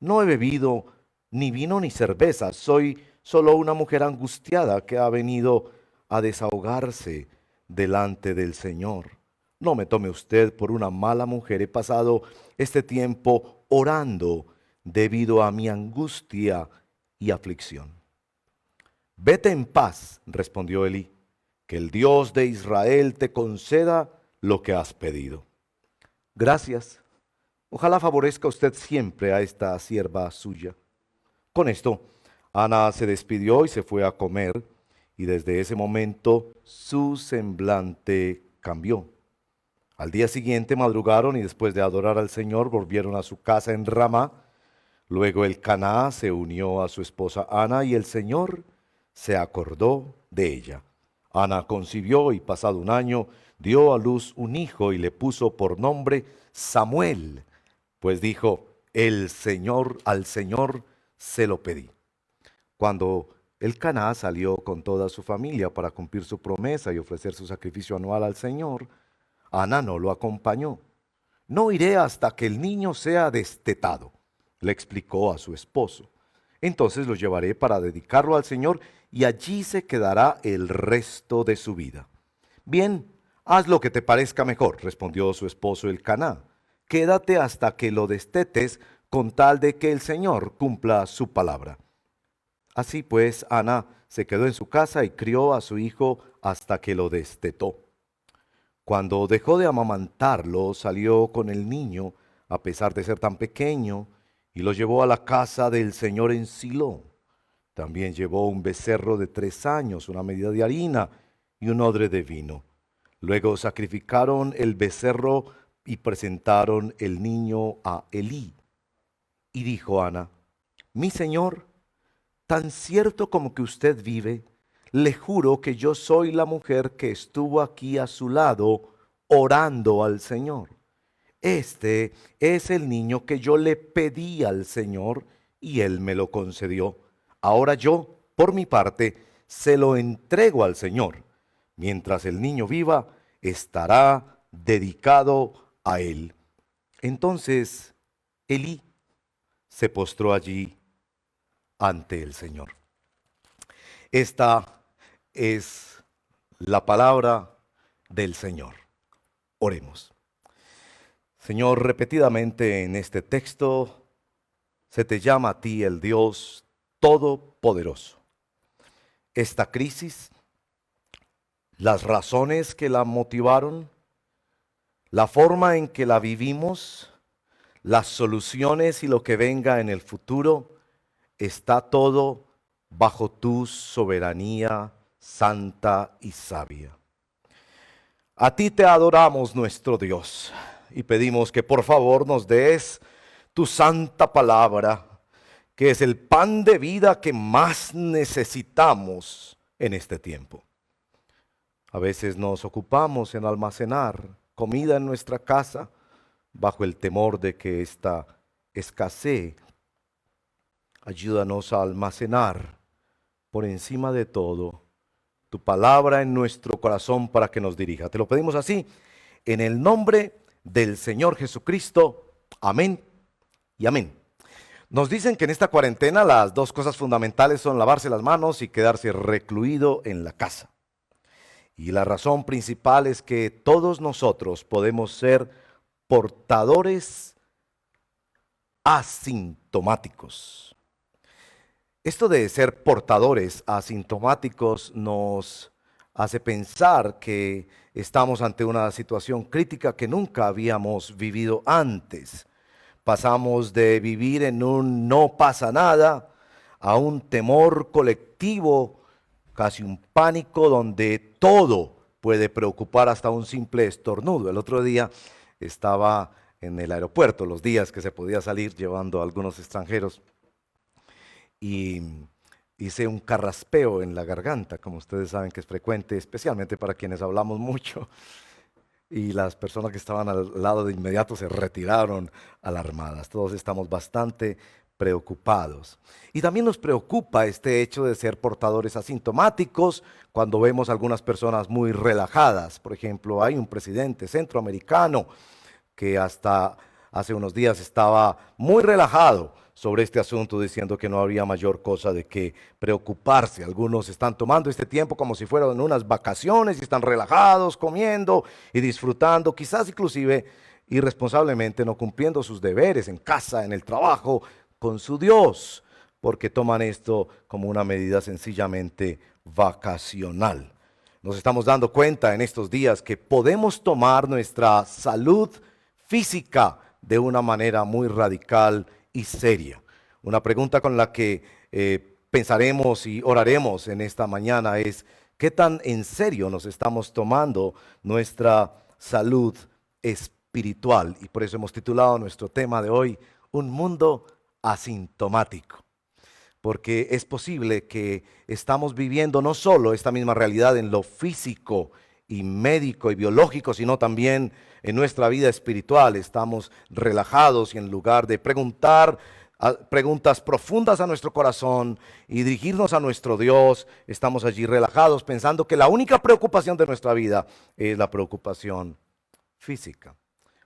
no he bebido ni vino ni cerveza. Soy solo una mujer angustiada que ha venido a desahogarse delante del Señor. No me tome usted por una mala mujer. He pasado este tiempo orando debido a mi angustia y aflicción. Vete en paz, respondió Elí, que el Dios de Israel te conceda lo que has pedido. Gracias. Ojalá favorezca usted siempre a esta sierva suya. Con esto, Ana se despidió y se fue a comer, y desde ese momento su semblante cambió. Al día siguiente madrugaron y después de adorar al Señor volvieron a su casa en Ramá. Luego Elcaná se unió a su esposa Ana y el Señor se acordó de ella. Ana concibió y pasado un año dio a luz un hijo y le puso por nombre Samuel, pues dijo: al Señor se lo pedí. Cuando Elcaná salió con toda su familia para cumplir su promesa y ofrecer su sacrificio anual al Señor, Ana no lo acompañó. No iré hasta que el niño sea destetado, le explicó a su esposo. Entonces lo llevaré para dedicarlo al Señor y allí se quedará el resto de su vida. Bien, haz lo que te parezca mejor, respondió su esposo Elcaná. Quédate hasta que lo destetes con tal de que el Señor cumpla su palabra. Así pues, Ana se quedó en su casa y crió a su hijo hasta que lo destetó. Cuando dejó de amamantarlo, salió con el niño, a pesar de ser tan pequeño, y lo llevó a la casa del Señor en Silo. También llevó un becerro de 3 años, una medida de harina y un odre de vino. Luego sacrificaron el becerro y presentaron el niño a Elí. Y dijo Ana: Mi señor, tan cierto como que usted vive, le juro que yo soy la mujer que estuvo aquí a su lado orando al Señor. Este es el niño que yo le pedí al Señor y Él me lo concedió. Ahora yo, por mi parte, se lo entrego al Señor. Mientras el niño viva, estará dedicado a Él. Entonces Elí se postró allí ante el Señor. Esta es la palabra del Señor. Oremos. Señor, repetidamente en este texto se te llama a ti el Dios Todopoderoso. Esta crisis, las razones que la motivaron, la forma en que la vivimos, las soluciones y lo que venga en el futuro, está todo bajo tu soberanía santa y sabia. A ti te adoramos, nuestro Dios, y pedimos que por favor nos des tu santa palabra, que es el pan de vida que más necesitamos en este tiempo. A veces nos ocupamos en almacenar comida en nuestra casa bajo el temor de que esta escasee. Ayúdanos a almacenar por encima de todo tu palabra en nuestro corazón para que nos dirija. Te lo pedimos así, en el nombre del Señor Jesucristo. Amén y amén. Nos dicen que en esta cuarentena las 2 cosas fundamentales son lavarse las manos y quedarse recluido en la casa. Y la razón principal es que todos nosotros podemos ser portadores asintomáticos. Esto de ser portadores asintomáticos nos hace pensar que estamos ante una situación crítica que nunca habíamos vivido antes. Pasamos de vivir en un no pasa nada a un temor colectivo, casi un pánico donde todo puede preocupar hasta un simple estornudo. El otro día estaba en el aeropuerto, los días que se podía salir llevando a algunos extranjeros, y hice un carraspeo en la garganta, como ustedes saben que es frecuente, especialmente para quienes hablamos mucho. Y las personas que estaban al lado de inmediato se retiraron alarmadas. Todos estamos bastante preocupados. Y también nos preocupa este hecho de ser portadores asintomáticos cuando vemos algunas personas muy relajadas. Por ejemplo, hay un presidente centroamericano que hasta hace unos días estaba muy relajado sobre este asunto, diciendo que no había mayor cosa de qué preocuparse. Algunos están tomando este tiempo como si fueran unas vacaciones y están relajados, comiendo y disfrutando, quizás inclusive irresponsablemente no cumpliendo sus deberes en casa, en el trabajo, con su Dios, porque toman esto como una medida sencillamente vacacional. Nos estamos dando cuenta en estos días que podemos tomar nuestra salud física de una manera muy radical y seria. Una pregunta con la que pensaremos y oraremos en esta mañana es: ¿qué tan en serio nos estamos tomando nuestra salud espiritual? Y por eso hemos titulado nuestro tema de hoy, Un mundo asintomático. Porque es posible que estamos viviendo no solo esta misma realidad en lo físico y médico y biológico, sino también en nuestra vida espiritual. Estamos relajados y en lugar de preguntar preguntas profundas a nuestro corazón y dirigirnos a nuestro Dios, estamos allí relajados pensando que la única preocupación de nuestra vida es la preocupación física.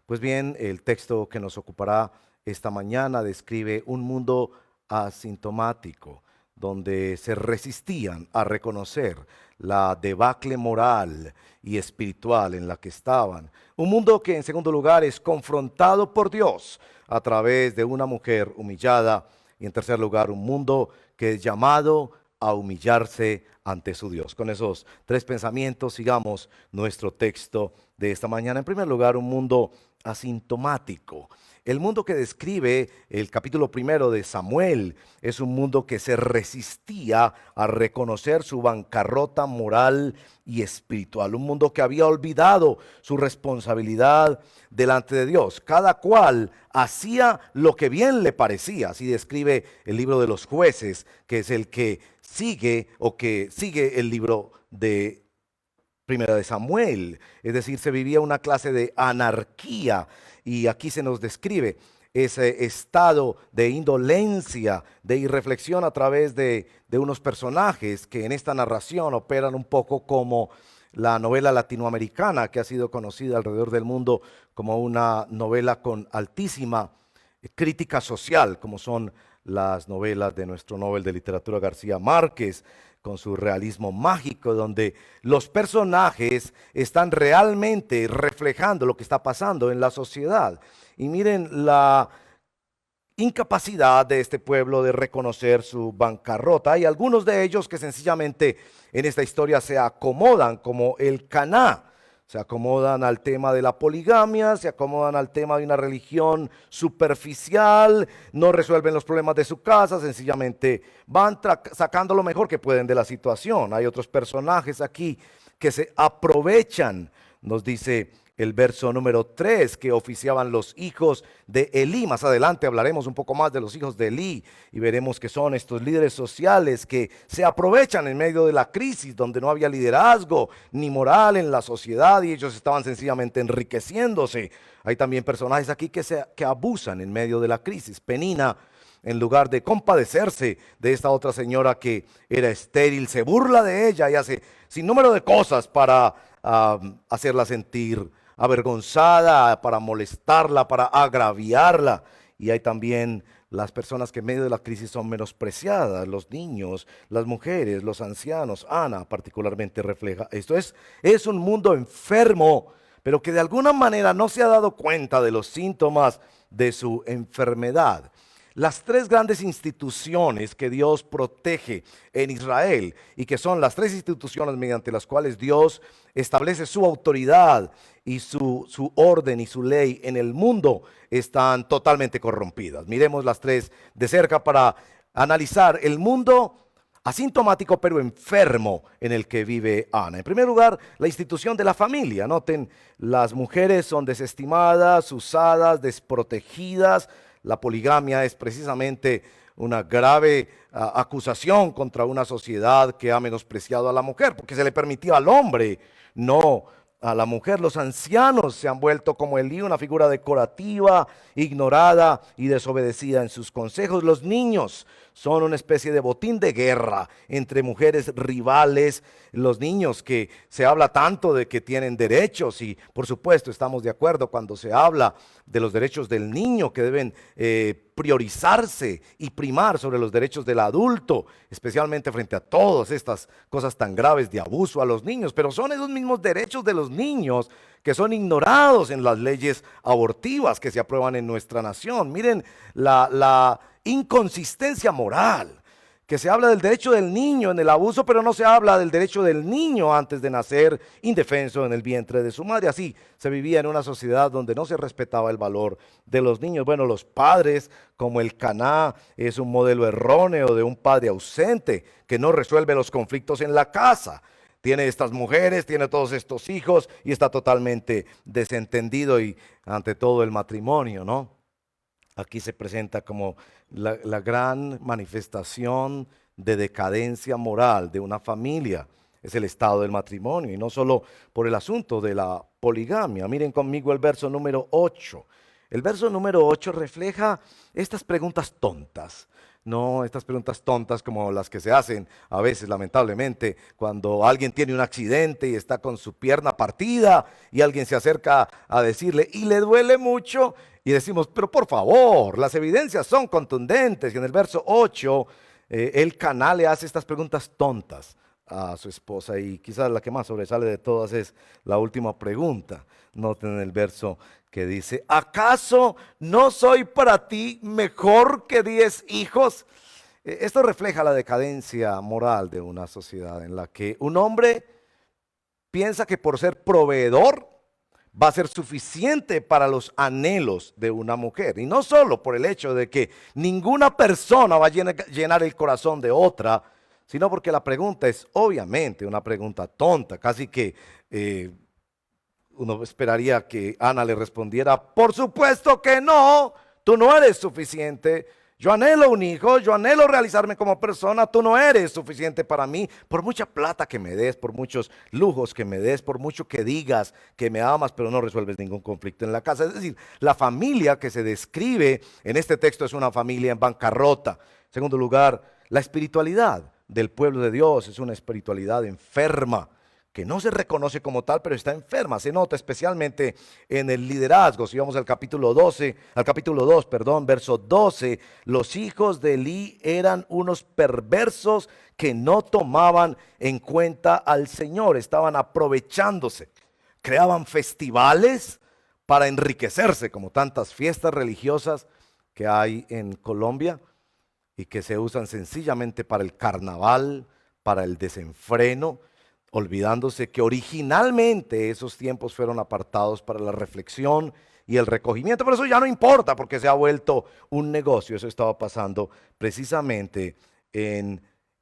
Pues bien, el texto que nos ocupará esta mañana describe un mundo asintomático, donde se resistían a reconocer la debacle moral y espiritual en la que estaban. Un mundo que, en segundo lugar, es confrontado por Dios a través de una mujer humillada. Y en tercer lugar, un mundo que es llamado a humillarse ante su Dios. Con esos tres pensamientos sigamos nuestro texto de esta mañana. En primer lugar, un mundo asintomático. El mundo que describe el capítulo 1 de Samuel es un mundo que se resistía a reconocer su bancarrota moral y espiritual. Un mundo que había olvidado su responsabilidad delante de Dios. Cada cual hacía lo que bien le parecía. Así describe el libro de los Jueces, que es el que sigue el libro de Primera de Samuel. Es decir, se vivía una clase de anarquía. Y aquí se nos describe ese estado de indolencia, de irreflexión a través de unos personajes que en esta narración operan un poco como la novela latinoamericana, que ha sido conocida alrededor del mundo como una novela con altísima crítica social, como son las novelas de nuestro Nobel de Literatura García Márquez, con su realismo mágico, donde los personajes están realmente reflejando lo que está pasando en la sociedad. Y miren la incapacidad de este pueblo de reconocer su bancarrota. Hay algunos de ellos que sencillamente en esta historia se acomodan, como el Caná. Se acomodan al tema de la poligamia, se acomodan al tema de una religión superficial, no resuelven los problemas de su casa, sencillamente van sacando lo mejor que pueden de la situación. Hay otros personajes aquí que se aprovechan, nos dice el verso número 3, que oficiaban los hijos de Elí. Más adelante hablaremos un poco más de los hijos de Elí y veremos que son estos líderes sociales que se aprovechan en medio de la crisis, donde no había liderazgo ni moral en la sociedad y ellos estaban sencillamente enriqueciéndose. Hay también personajes aquí que abusan en medio de la crisis. Penina, en lugar de compadecerse de esta otra señora que era estéril, se burla de ella y hace sin número de cosas para hacerla sentir avergonzada, para molestarla, para agraviarla. Y hay también las personas que en medio de la crisis son menospreciadas, los niños, las mujeres, los ancianos. Ana particularmente refleja esto. Es un mundo enfermo, pero que de alguna manera no se ha dado cuenta de los síntomas de su enfermedad. las tres grandes instituciones que Dios protege en Israel y que son las tres instituciones mediante las cuales Dios establece su autoridad y su orden y su ley en el mundo, están totalmente corrompidas. Miremos las tres de cerca para analizar el mundo asintomático pero enfermo en el que vive Ana. En primer lugar, la institución de la familia. Noten, las mujeres son desestimadas, usadas, desprotegidas. La poligamia es precisamente una grave acusación contra una sociedad que ha menospreciado a la mujer, porque se le permitía al hombre, no a la mujer. Los ancianos se han vuelto como Elí, una figura decorativa, ignorada y desobedecida en sus consejos. Los niños son una especie de botín de guerra entre mujeres rivales. Los niños, que se habla tanto de que tienen derechos, y por supuesto estamos de acuerdo cuando se habla de los derechos del niño que deben priorizarse y primar sobre los derechos del adulto, especialmente frente a todas estas cosas tan graves de abuso a los niños. Pero son esos mismos derechos de los niños que son ignorados en las leyes abortivas que se aprueban en nuestra nación. Miren la inconsistencia moral, que se habla del derecho del niño en el abuso, pero no se habla del derecho del niño antes de nacer indefenso en el vientre de su madre. Así se vivía en una sociedad donde no se respetaba el valor de los niños. Bueno, los padres, como el Caná, es un modelo erróneo de un padre ausente que no resuelve los conflictos en la casa. Tiene estas mujeres, tiene todos estos hijos y está totalmente desentendido, y ante todo el matrimonio, ¿no? Aquí se presenta como la gran manifestación de decadencia moral de una familia. Es el estado del matrimonio, y no solo por el asunto de la poligamia. Miren conmigo el verso número 8. El verso número 8 refleja estas preguntas tontas. No, estas preguntas tontas como las que se hacen a veces, lamentablemente, cuando alguien tiene un accidente y está con su pierna partida y alguien se acerca a decirle y le duele mucho, y decimos, pero por favor, las evidencias son contundentes. Y en el verso 8, el Caná le hace estas preguntas tontas a su esposa, y quizás la que más sobresale de todas es la última pregunta. Noten el verso que dice, ¿acaso no soy para ti mejor que 10 hijos? Esto refleja la decadencia moral de una sociedad en la que un hombre piensa que por ser proveedor va a ser suficiente para los anhelos de una mujer. Y no solo por el hecho de que ninguna persona va a llenar el corazón de otra, sino porque la pregunta es obviamente una pregunta tonta. Casi que uno esperaría que Ana le respondiera, por supuesto que no, tú no eres suficiente. Yo anhelo un hijo, yo anhelo realizarme como persona, tú no eres suficiente para mí, por mucha plata que me des, por muchos lujos que me des, por mucho que digas que me amas, pero no resuelves ningún conflicto en la casa. Es decir, la familia que se describe en este texto es una familia en bancarrota. En segundo lugar, la espiritualidad del pueblo de Dios es una espiritualidad enferma, que no se reconoce como tal, pero está enferma. Se nota especialmente en el liderazgo. Si vamos al capítulo 2, verso 12, los hijos de Elí eran unos perversos que no tomaban en cuenta al Señor, estaban aprovechándose. Creaban festivales para enriquecerse, como tantas fiestas religiosas que hay en Colombia y que se usan sencillamente para el carnaval, para el desenfreno, olvidándose que originalmente esos tiempos fueron apartados para la reflexión y el recogimiento. Pero eso ya no importa, porque se ha vuelto un negocio. Eso estaba pasando precisamente en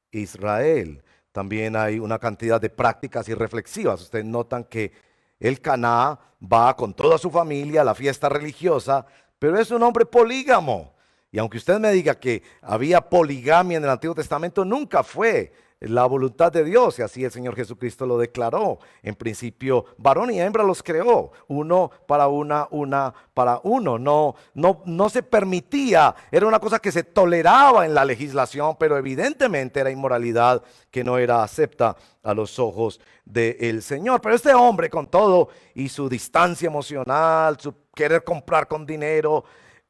Israel. También hay una cantidad de prácticas irreflexivas. Ustedes notan que el Caná va con toda su familia a la fiesta religiosa, pero es un hombre polígamo. Y aunque usted me diga que había poligamia en el Antiguo Testamento, nunca fue la voluntad de Dios, y así el Señor Jesucristo lo declaró. En principio, varón y hembra los creó, uno para una para uno. No se permitía, era una cosa que se toleraba en la legislación, pero evidentemente era inmoralidad que no era acepta a los ojos del Señor. Pero este hombre, con todo y su distancia emocional, su querer comprar con dinero,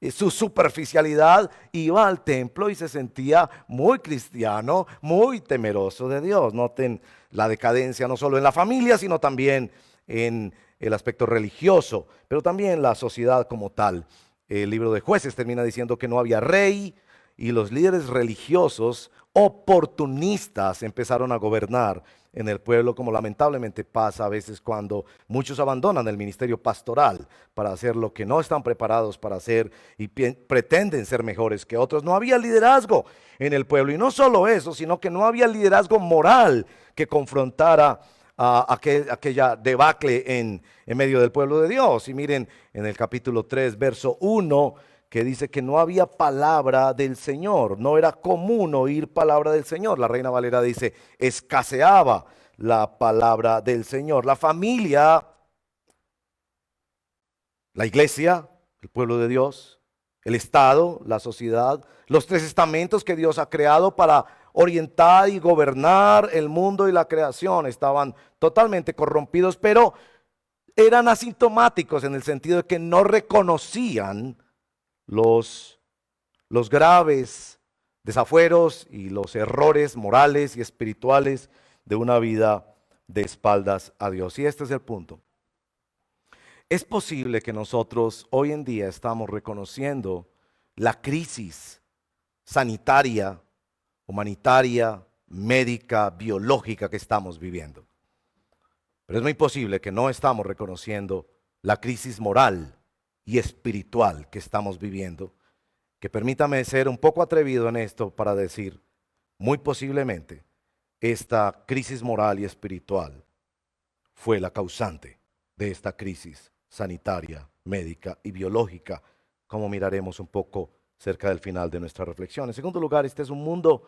su superficialidad, iba al templo y se sentía muy cristiano, muy temeroso de Dios. Noten la decadencia no solo en la familia, sino también en el aspecto religioso, pero también la sociedad como tal el libro de Jueces termina diciendo que no había rey y los líderes religiosos oportunistas empezaron a gobernar en el pueblo, como lamentablemente pasa a veces cuando muchos abandonan el ministerio pastoral para hacer lo que no están preparados para hacer y pretenden ser mejores que otros. No había liderazgo en el pueblo, y no solo eso, sino que no había liderazgo moral que confrontara a aquella debacle en medio del pueblo de Dios. Y miren en el capítulo 3, verso 1, que dice que no había palabra del Señor, no era común oír palabra del Señor. La Reina Valera dice, escaseaba la palabra del Señor. La familia, la iglesia, el pueblo de Dios, el Estado, la sociedad, los 3 estamentos que Dios ha creado para orientar y gobernar el mundo y la creación estaban totalmente corrompidos, pero eran asintomáticos en el sentido de que no reconocían los graves desafueros y los errores morales y espirituales de una vida de espaldas a Dios. Y este es el punto. Es posible que nosotros hoy en día estamos reconociendo la crisis sanitaria, humanitaria, médica, biológica que estamos viviendo. Pero es muy posible que no estamos reconociendo la crisis moral y espiritual que estamos viviendo, que permítame ser un poco atrevido en esto para decir, muy posiblemente esta crisis moral y espiritual fue la causante de esta crisis sanitaria, médica y biológica, como miraremos un poco cerca del final de nuestra reflexión. En segundo lugar, este es un mundo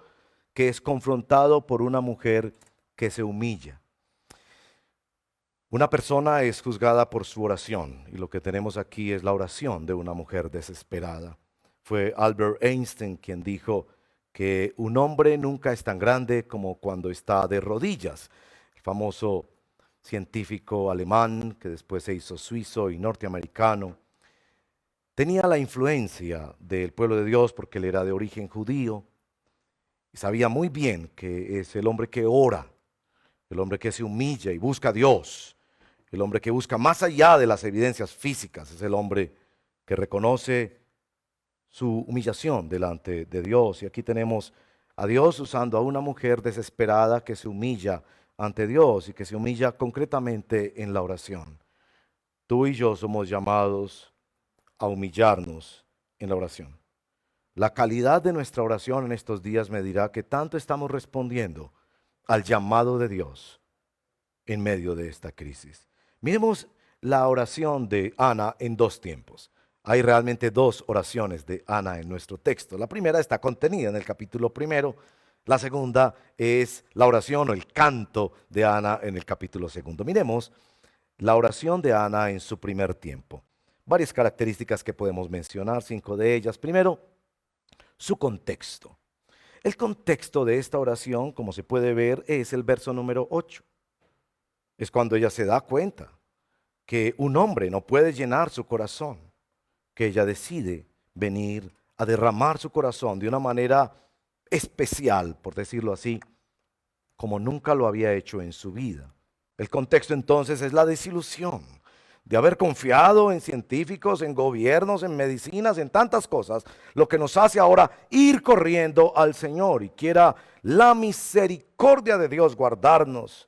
que es confrontado por una mujer que se humilla. Una persona es juzgada por su oración, y lo que tenemos aquí es la oración de una mujer desesperada. Fue Albert Einstein quien dijo que un hombre nunca es tan grande como cuando está de rodillas. El famoso científico alemán, que después se hizo suizo y norteamericano, tenía la influencia del pueblo de Dios porque él era de origen judío y sabía muy bien que es el hombre que ora, el hombre que se humilla y busca a Dios, el hombre que busca más allá de las evidencias físicas, es el hombre que reconoce su humillación delante de Dios. Y aquí tenemos a Dios usando a una mujer desesperada que se humilla ante Dios y que se humilla concretamente en la oración. Tú y yo somos llamados a humillarnos en la oración. La calidad de nuestra oración en estos días me dirá que tanto estamos respondiendo al llamado de Dios en medio de esta crisis. Miremos la oración de Ana en 2 tiempos. Hay realmente 2 oraciones de Ana en nuestro texto. La primera está contenida en el capítulo 1. La segunda es la oración o el canto de Ana en el capítulo 2. Miremos la oración de Ana en su primer tiempo. Varias características que podemos mencionar, 5 de ellas. Primero, su contexto. El contexto de esta oración, como se puede ver, es el verso número 8. Es cuando ella se da cuenta que un hombre no puede llenar su corazón, que ella decide venir a derramar su corazón de una manera especial, por decirlo así, como nunca lo había hecho en su vida. El contexto entonces es la desilusión de haber confiado en científicos, en gobiernos, en medicinas, en tantas cosas, lo que nos hace ahora ir corriendo al Señor, y quiera la misericordia de Dios guardarnos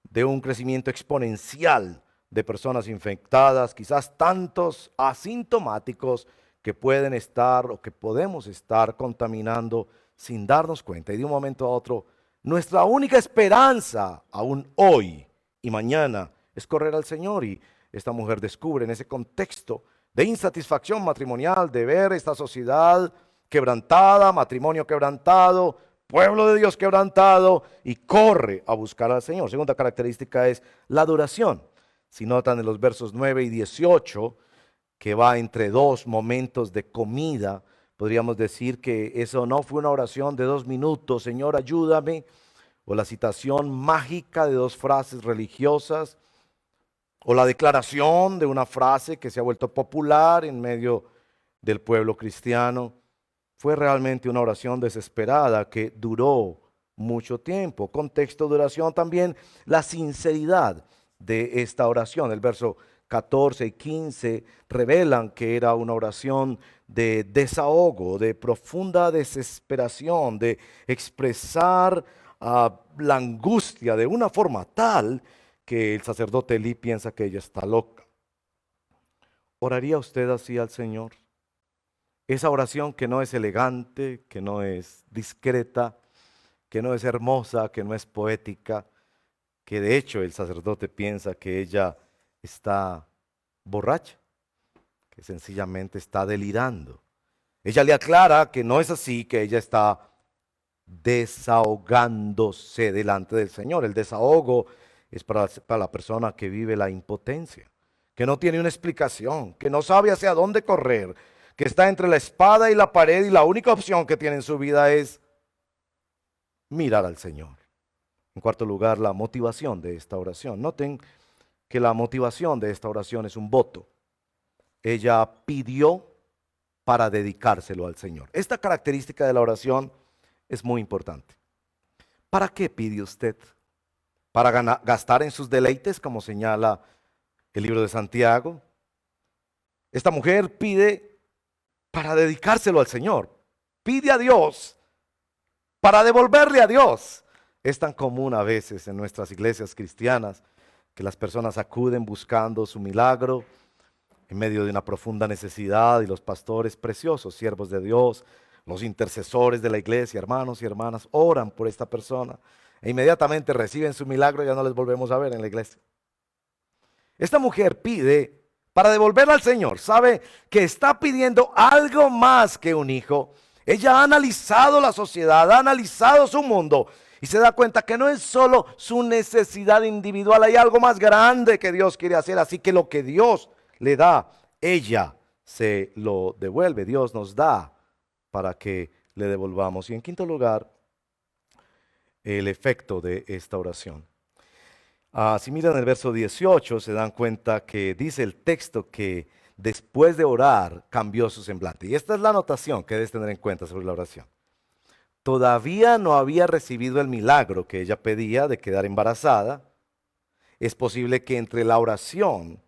de un crecimiento exponencial de personas infectadas, quizás tantos asintomáticos que pueden estar o que podemos estar contaminando sin darnos cuenta. Y de un momento a otro, nuestra única esperanza, aún hoy y mañana, es correr al Señor. Y esta mujer descubre en ese contexto de insatisfacción matrimonial, de ver esta sociedad quebrantada, matrimonio quebrantado, pueblo de Dios quebrantado, y corre a buscar al Señor. Segunda característica es la adoración. Si notan en los versos 9 y 18, que va entre 2 momentos de comida, podríamos decir que eso no fue una oración de 2 minutos, Señor, ayúdame, o la citación mágica de 2 frases religiosas, o la declaración de una frase que se ha vuelto popular en medio del pueblo cristiano. Fue realmente una oración desesperada que duró mucho tiempo. Contexto de oración también, la sinceridad de esta oración. El verso 14 y 15 revelan que era una oración de desahogo, de profunda desesperación, de expresar la angustia de una forma tal que el sacerdote Elí piensa que ella está loca. ¿Oraría usted así al Señor? Esa oración que no es elegante, que no es discreta, que no es hermosa, que no es poética, que de hecho el sacerdote piensa que ella está borracha, que sencillamente está delirando. Ella le aclara que no es así, que ella está desahogándose delante del Señor. El desahogo es para la persona que vive la impotencia, que no tiene una explicación, que no sabe hacia dónde correr, que está entre la espada y la pared y la única opción que tiene en su vida es mirar al Señor. En cuarto lugar, la motivación de esta oración. Noten que la motivación de esta oración es un voto. Ella pidió para dedicárselo al Señor. Esta característica de la oración es muy importante. ¿Para qué pide usted? ¿Para gastar en sus deleites, como señala el libro de Santiago? Esta mujer pide para dedicárselo al Señor. Pide a Dios para devolverle a Dios. Es tan común a veces en nuestras iglesias cristianas que las personas acuden buscando su milagro en medio de una profunda necesidad y los pastores preciosos, siervos de Dios, los intercesores de la iglesia, hermanos y hermanas, oran por esta persona e inmediatamente reciben su milagro y ya no les volvemos a ver en la iglesia. Esta mujer pide para devolverle al Señor. Sabe que está pidiendo algo más que un hijo. Ella ha analizado la sociedad, ha analizado su mundo y se da cuenta que no es solo su necesidad individual, hay algo más grande que Dios quiere hacer. Así que lo que Dios le da, ella se lo devuelve. Dios nos da para que le devolvamos. Y en quinto lugar, el efecto de esta oración. Si miran el verso 18, se dan cuenta que dice el texto que después de orar cambió su semblante. Y esta es la anotación que debes tener en cuenta sobre la oración. Todavía no había recibido el milagro que ella pedía de quedar embarazada. Es posible que entre la oración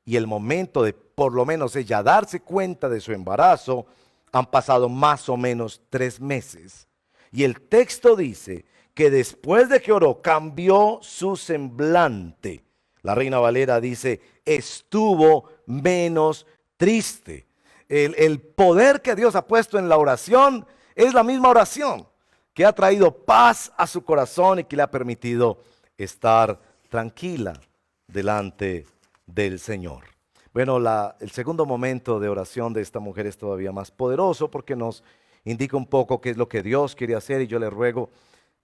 y el momento de por lo menos ella darse cuenta de su embarazo han pasado más o menos 3 meses. Y el texto dice que después de que oró cambió su semblante. La Reina Valera dice, estuvo menos triste. El poder que Dios ha puesto en la oración es la misma oración que ha traído paz a su corazón y que le ha permitido estar tranquila delante del Señor. Bueno, el segundo momento de oración de esta mujer es todavía más poderoso porque nos indica un poco qué es lo que Dios quiere hacer y yo le ruego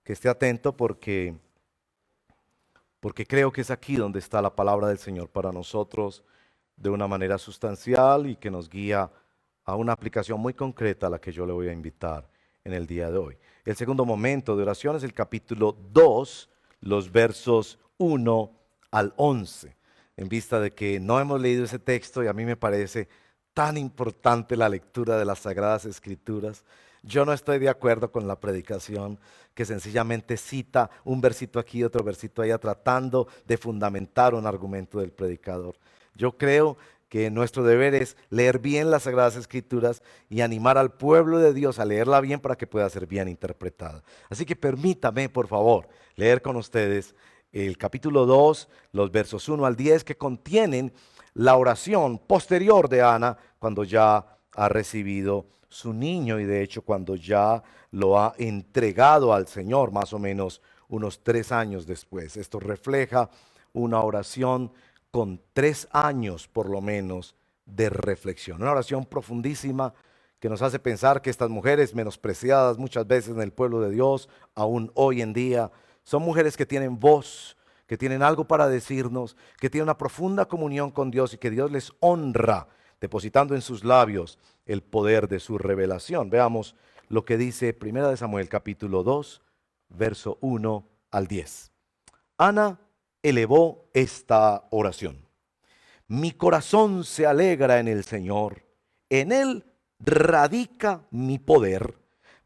que esté atento porque creo que es aquí donde está la palabra del Señor para nosotros de una manera sustancial y que nos guía a una aplicación muy concreta a la que yo le voy a invitar en el día de hoy. El segundo momento de oración es el capítulo 2, los versos 1 al 11. En vista de que no hemos leído ese texto y a mí me parece tan importante la lectura de las Sagradas Escrituras, yo no estoy de acuerdo con la predicación que sencillamente cita un versito aquí, otro versito allá, tratando de fundamentar un argumento del predicador. Yo creo que nuestro deber es leer bien las Sagradas Escrituras y animar al pueblo de Dios a leerla bien para que pueda ser bien interpretada. Así que permítame, por favor, leer con ustedes el capítulo 2, los versos 1 al 10, que contienen la oración posterior de Ana cuando ya ha recibido su niño y de hecho cuando ya lo ha entregado al Señor, más o menos unos 3 años después. Esto refleja una oración con 3 años por lo menos de reflexión. Una oración profundísima que nos hace pensar que estas mujeres menospreciadas muchas veces en el pueblo de Dios, aún hoy en día, son mujeres que tienen voz, que tienen algo para decirnos, que tienen una profunda comunión con Dios y que Dios les honra, depositando en sus labios el poder de su revelación. Veamos lo que dice 1 Samuel capítulo 2, verso 1 al 10. Ana elevó esta oración. Mi corazón se alegra en el Señor, en Él radica mi poder.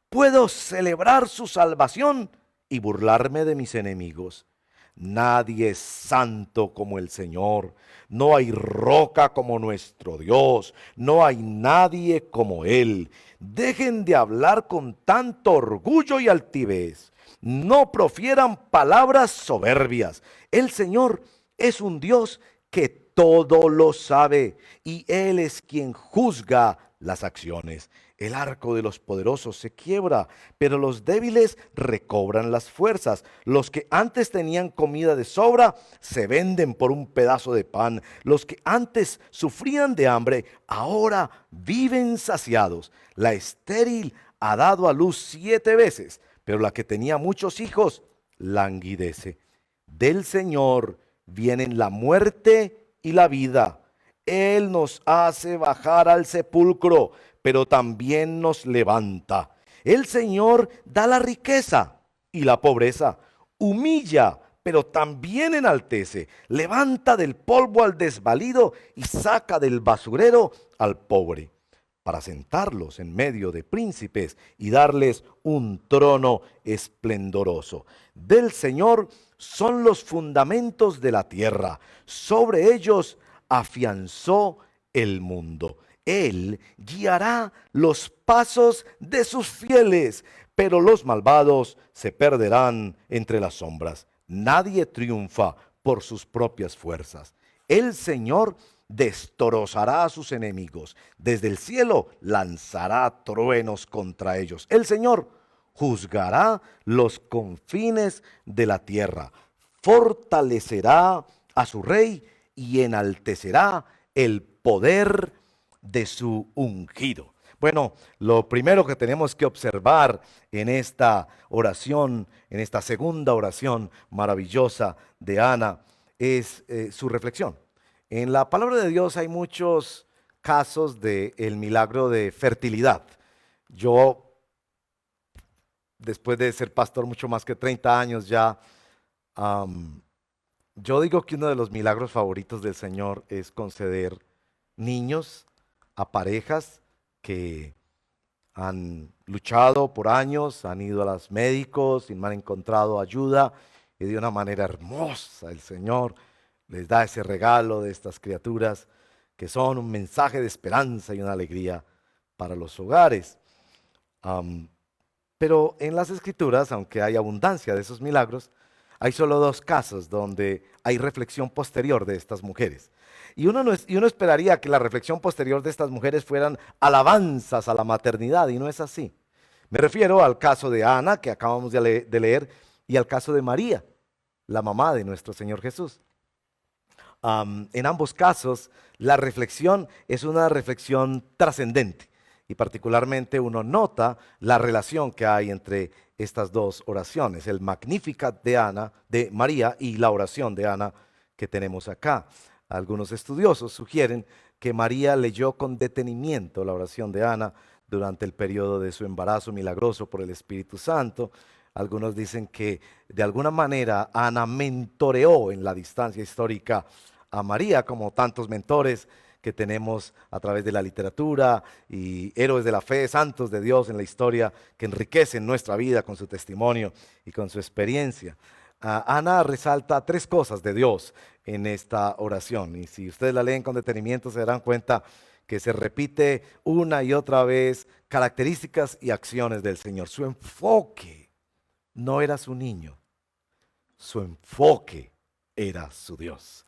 Puedo celebrar su salvación y burlarme de mis enemigos. Nadie es santo como el Señor. No hay roca como nuestro Dios. No hay nadie como Él. Dejen de hablar con tanto orgullo y altivez. No profieran palabras soberbias. El Señor es un Dios que todo lo sabe y Él es quien juzga las acciones. El arco de los poderosos se quiebra, pero los débiles recobran las fuerzas. Los que antes tenían comida de sobra se venden por un pedazo de pan. Los que antes sufrían de hambre ahora viven saciados. La estéril ha dado a luz 7 veces, pero la que tenía muchos hijos languidece. Del Señor vienen la muerte y la vida. Él nos hace bajar al sepulcro, pero también nos levanta. El Señor da la riqueza y la pobreza. Humilla, pero también enaltece. Levanta del polvo al desvalido y saca del basurero al pobre, para sentarlos en medio de príncipes y darles un trono esplendoroso. Del Señor son los fundamentos de la tierra. Sobre ellos afianzó el mundo. Él guiará los pasos de sus fieles, pero los malvados se perderán entre las sombras. Nadie triunfa por sus propias fuerzas. El Señor destrozará a sus enemigos. Desde el cielo lanzará truenos contra ellos. El Señor juzgará los confines de la tierra. Fortalecerá a su rey y enaltecerá el poder de su ungido. Bueno, lo primero que tenemos que observar en esta oración, en esta segunda oración maravillosa de Ana, es su reflexión. En la palabra de Dios hay muchos casos del milagro de fertilidad. Yo, después de ser pastor mucho más que 30 años ya, yo digo que uno de los milagros favoritos del Señor es conceder niños a parejas que han luchado por años, han ido a los médicos y no han encontrado ayuda, y de una manera hermosa el Señor les da ese regalo de estas criaturas que son un mensaje de esperanza y una alegría para los hogares. Pero en las Escrituras, aunque hay abundancia de esos milagros, hay solo 2 casos donde hay reflexión posterior de estas mujeres. Y uno esperaría que la reflexión posterior de estas mujeres fueran alabanzas a la maternidad, y no es así. Me refiero al caso de Ana, que acabamos de leer, y al caso de María, la mamá de nuestro Señor Jesús. En ambos casos, la reflexión es una reflexión trascendente, y particularmente uno nota la relación que hay entre estas 2 oraciones, el Magnificat de María y la oración de Ana que tenemos acá. Algunos estudiosos sugieren que María leyó con detenimiento la oración de Ana durante el periodo de su embarazo milagroso por el Espíritu Santo. Algunos dicen que de alguna manera Ana mentoreó en la distancia histórica a María, como tantos mentores que tenemos a través de la literatura y héroes de la fe, santos de Dios en la historia, que enriquecen nuestra vida con su testimonio y con su experiencia. Ana resalta 3 cosas de Dios en esta oración, y si ustedes la leen con detenimiento se darán cuenta que se repite una y otra vez características y acciones del Señor. Su enfoque no era su niño, su enfoque era su Dios.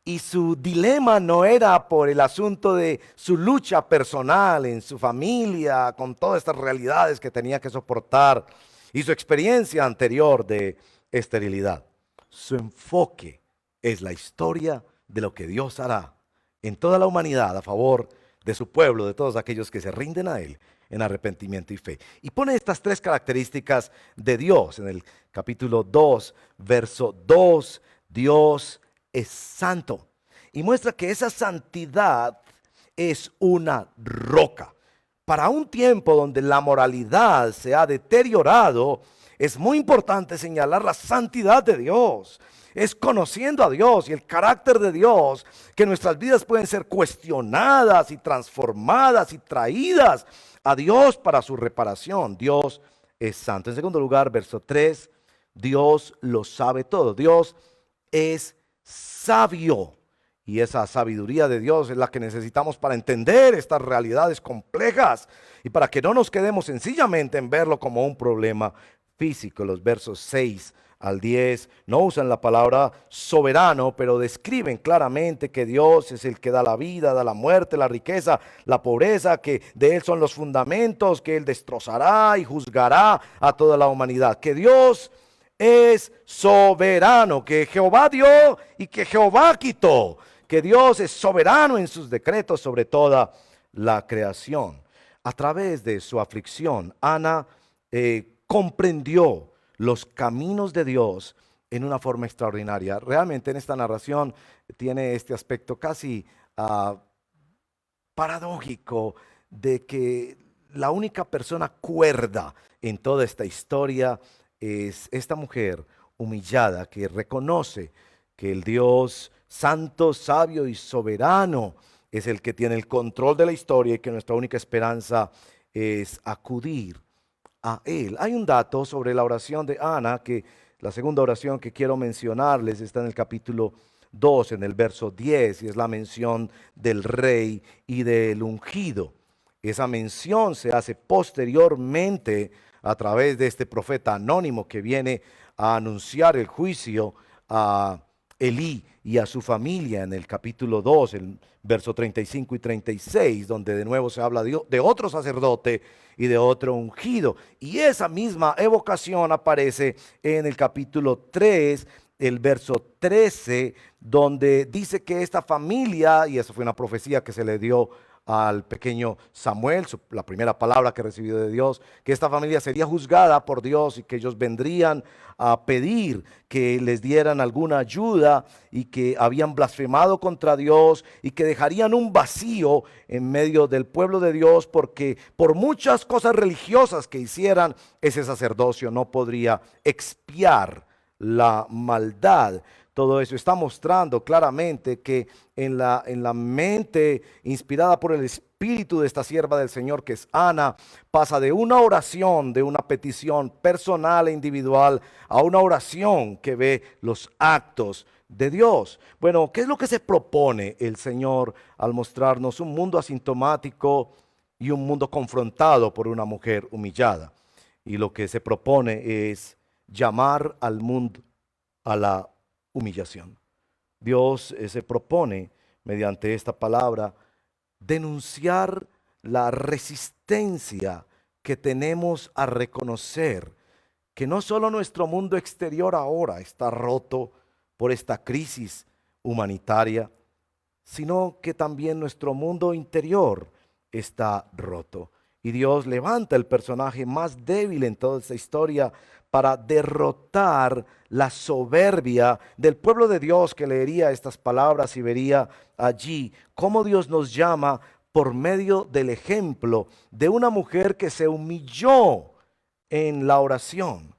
Y su dilema no era por el asunto de su lucha personal en su familia, con todas estas realidades que tenía que soportar, y su experiencia anterior de esterilidad. Su enfoque es la historia de lo que Dios hará en toda la humanidad a favor de su pueblo, de todos aquellos que se rinden a Él en arrepentimiento y fe. Y pone estas 3 características de Dios en el capítulo 2, verso 2. Dios es santo, y muestra que esa santidad es una roca. Para un tiempo donde la moralidad se ha deteriorado, es muy importante señalar la santidad de Dios. Es conociendo a Dios y el carácter de Dios que nuestras vidas pueden ser cuestionadas y transformadas y traídas a Dios para su reparación. Dios es santo. En segundo lugar, verso 3, Dios lo sabe todo. Dios es sabio. Y esa sabiduría de Dios es la que necesitamos para entender estas realidades complejas y para que no nos quedemos sencillamente en verlo como un problema físico. Los versos 6 al 10 no usan la palabra soberano, pero describen claramente que Dios es el que da la vida, da la muerte, la riqueza, la pobreza, que de Él son los fundamentos, que Él destrozará y juzgará a toda la humanidad. Que Dios es soberano, que Jehová dio y que Jehová quitó. Que Dios es soberano en sus decretos sobre toda la creación. A través de su aflicción, Ana comprendió los caminos de Dios en una forma extraordinaria. Realmente en esta narración tiene este aspecto casi paradójico de que la única persona cuerda en toda esta historia es esta mujer humillada que reconoce que el Dios santo, sabio y soberano es el que tiene el control de la historia y que nuestra única esperanza es acudir a Él. Hay un dato sobre la oración de Ana, que la segunda oración que quiero mencionarles está en el capítulo 2, en el verso 10, y es la mención del rey y del ungido. Esa mención se hace posteriormente a través de este profeta anónimo que viene a anunciar el juicio a Elí y a su familia en el capítulo 2, el verso 35 y 36, donde de nuevo se habla de otro sacerdote y de otro ungido. Y esa misma evocación aparece en el capítulo 3, el verso 13, donde dice que esta familia, y eso fue una profecía que se le dio al pequeño Samuel, la primera palabra que recibió de Dios, que esta familia sería juzgada por Dios y que ellos vendrían a pedir que les dieran alguna ayuda y que habían blasfemado contra Dios y que dejarían un vacío en medio del pueblo de Dios porque por muchas cosas religiosas que hicieran, ese sacerdocio no podría expiar la maldad. Todo eso está mostrando claramente que en la mente inspirada por el espíritu de esta sierva del Señor, que es Ana, pasa de una oración, de una petición personal e individual, a una oración que ve los actos de Dios. Bueno, ¿qué es lo que se propone el Señor al mostrarnos un mundo asintomático y un mundo confrontado por una mujer humillada? Y lo que se propone es llamar al mundo a la humillación. Dios se propone mediante esta palabra denunciar la resistencia que tenemos a reconocer que no solo nuestro mundo exterior ahora está roto por esta crisis humanitaria, sino que también nuestro mundo interior está roto. Y Dios levanta el personaje más débil en toda esta historia para derrotar la soberbia del pueblo de Dios que leería estas palabras y vería allí cómo Dios nos llama por medio del ejemplo de una mujer que se humilló en la oración,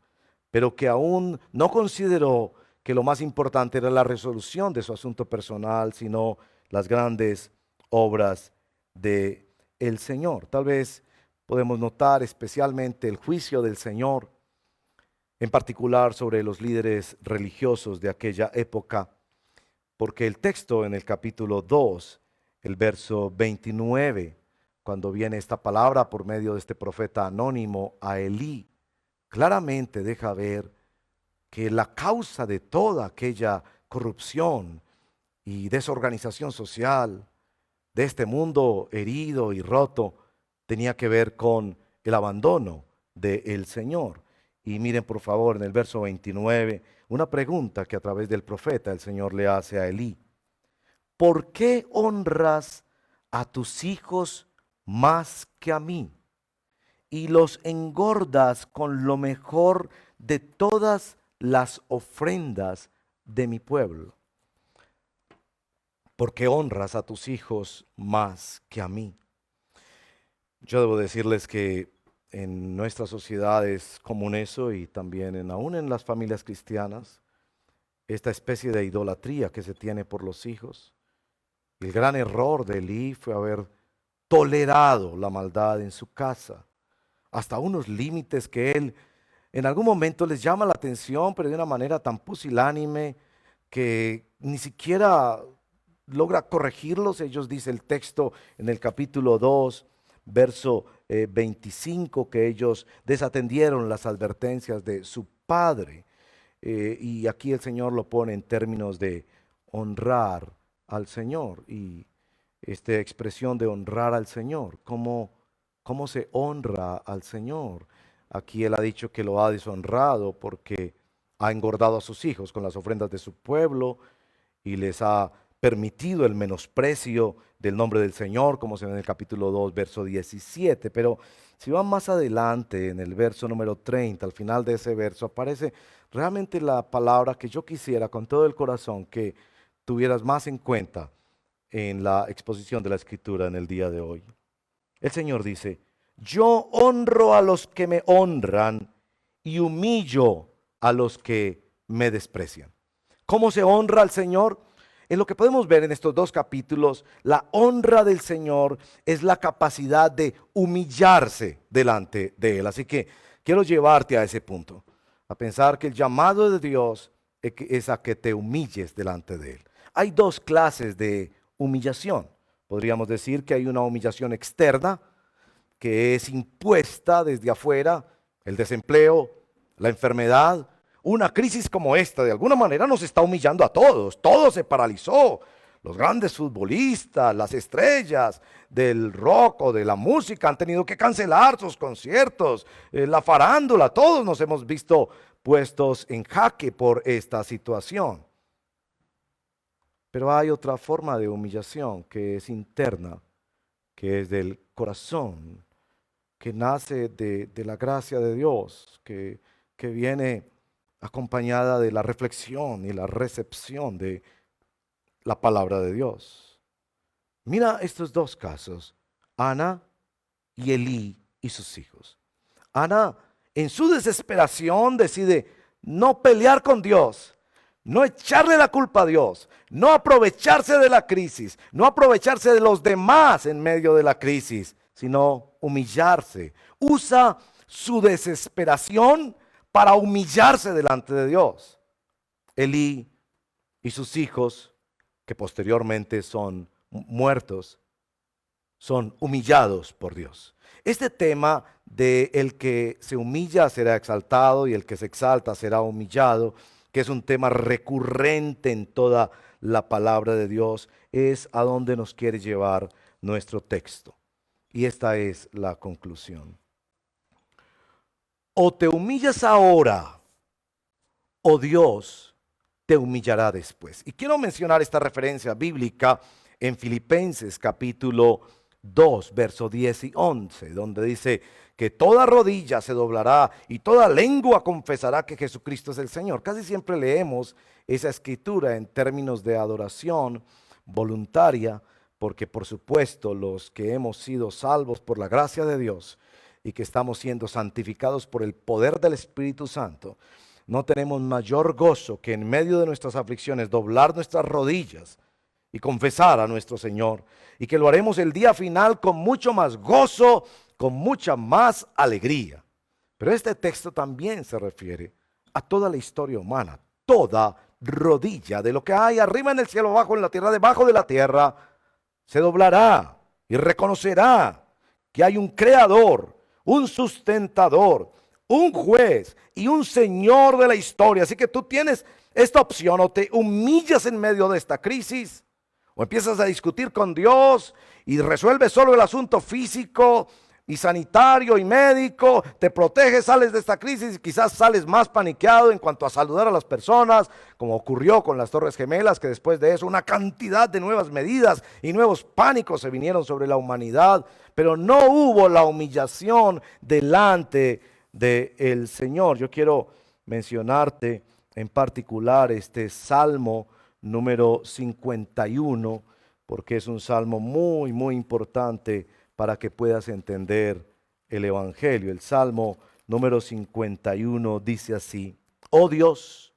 pero que aún no consideró que lo más importante era la resolución de su asunto personal, sino las grandes obras de el Señor. Tal vez podemos notar especialmente el juicio del Señor, en particular sobre los líderes religiosos de aquella época, porque el texto en el capítulo 2, el verso 29, cuando viene esta palabra por medio de este profeta anónimo a Elí, claramente deja ver que la causa de toda aquella corrupción y desorganización social de este mundo herido y roto tenía que ver con el abandono del Señor. Y miren por favor en el verso 29, una pregunta que a través del profeta el Señor le hace a Elí. ¿Por qué honras a tus hijos más que a mí y los engordas con lo mejor de todas las ofrendas de mi pueblo? ¿Por qué honras a tus hijos más que a mí? Yo debo decirles que en nuestras sociedades común eso y también aún en las familias cristianas, esta especie de idolatría que se tiene por los hijos. El gran error de Elí fue haber tolerado la maldad en su casa, hasta unos límites que él en algún momento les llama la atención, pero de una manera tan pusilánime que ni siquiera logra corregirlos. Ellos, dice el texto en el capítulo 2, verso 25, que ellos desatendieron las advertencias de su padre. Y aquí el Señor lo pone en términos de honrar al Señor. Y esta expresión de honrar al Señor, ¿cómo se honra al Señor? Aquí Él ha dicho que lo ha deshonrado porque ha engordado a sus hijos con las ofrendas de su pueblo y les ha permitido el menosprecio del nombre del Señor, como se ve en el capítulo 2, verso 17. Pero si van más adelante, en el verso número 30, al final de ese verso, aparece realmente la palabra que yo quisiera con todo el corazón que tuvieras más en cuenta en la exposición de la Escritura en el día de hoy. El Señor dice: yo honro a los que me honran y humillo a los que me desprecian. ¿Cómo se honra al Señor? En lo que podemos ver en estos dos capítulos, la honra del Señor es la capacidad de humillarse delante de Él. Así que quiero llevarte a ese punto, a pensar que el llamado de Dios es a que te humilles delante de Él. Hay dos clases de humillación. Podríamos decir que hay una humillación externa, que es impuesta desde afuera, el desempleo, la enfermedad. Una crisis como esta de alguna manera nos está humillando a todos. Todo se paralizó. Los grandes futbolistas, las estrellas del rock o de la música han tenido que cancelar sus conciertos. La farándula, todos nos hemos visto puestos en jaque por esta situación. Pero hay otra forma de humillación que es interna, que es del corazón, que nace de la gracia de Dios, que viene acompañada de la reflexión y la recepción de la palabra de Dios. Mira estos dos casos, Ana y Elí y sus hijos. Ana, en su desesperación, decide no pelear con Dios, no echarle la culpa a Dios, no aprovecharse de la crisis, no aprovecharse de los demás en medio de la crisis, sino humillarse. Usa su desesperación para humillarse delante de Dios. Elí y sus hijos, que posteriormente son muertos, son humillados por Dios. Este tema de el que se humilla será exaltado y el que se exalta será humillado, que es un tema recurrente en toda la palabra de Dios, es a donde nos quiere llevar nuestro texto. Y esta es la conclusión. O te humillas ahora, o Dios te humillará después. Y quiero mencionar esta referencia bíblica en Filipenses capítulo 2, verso 10 y 11, donde dice que toda rodilla se doblará y toda lengua confesará que Jesucristo es el Señor. Casi siempre leemos esa escritura en términos de adoración voluntaria, porque por supuesto los que hemos sido salvos por la gracia de Dios y que estamos siendo santificados por el poder del Espíritu Santo, no tenemos mayor gozo que en medio de nuestras aflicciones doblar nuestras rodillas y confesar a nuestro Señor, y que lo haremos el día final con mucho más gozo, con mucha más alegría. Pero este texto también se refiere a toda la historia humana. Toda rodilla de lo que hay arriba en el cielo, abajo en la tierra, debajo de la tierra, se doblará y reconocerá que hay un creador, un sustentador, un juez y un señor de la historia. Así que tú tienes esta opción: o te humillas en medio de esta crisis, o empiezas a discutir con Dios y resuelves solo el asunto físico y sanitario y médico, te proteges, sales de esta crisis y quizás sales más paniqueado en cuanto a saludar a las personas, como ocurrió con las Torres Gemelas, que después de eso una cantidad de nuevas medidas y nuevos pánicos se vinieron sobre la humanidad, pero no hubo la humillación delante del Señor. Yo quiero mencionarte en particular este Salmo número 51, porque es un salmo muy, muy importante para que puedas entender el Evangelio. El Salmo número 51 dice así: oh Dios,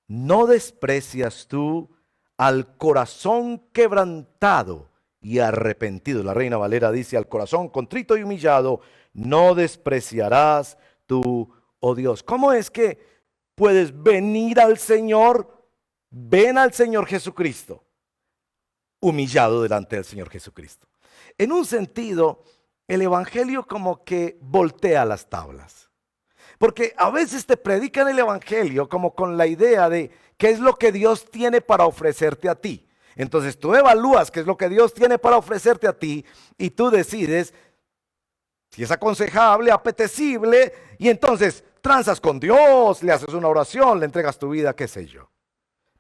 no desprecias tú al corazón quebrantado y arrepentido. La Reina Valera dice: al corazón contrito y humillado no despreciarás tú, oh Dios. ¿Cómo es que puedes venir al Señor? Ven al Señor Jesucristo, humillado delante del Señor Jesucristo. En un sentido, el Evangelio como que voltea las tablas. Porque a veces te predican el Evangelio como con la idea de qué es lo que Dios tiene para ofrecerte a ti. Entonces tú evalúas qué es lo que Dios tiene para ofrecerte a ti y tú decides si es aconsejable, apetecible, y entonces transas con Dios, le haces una oración, le entregas tu vida, qué sé yo.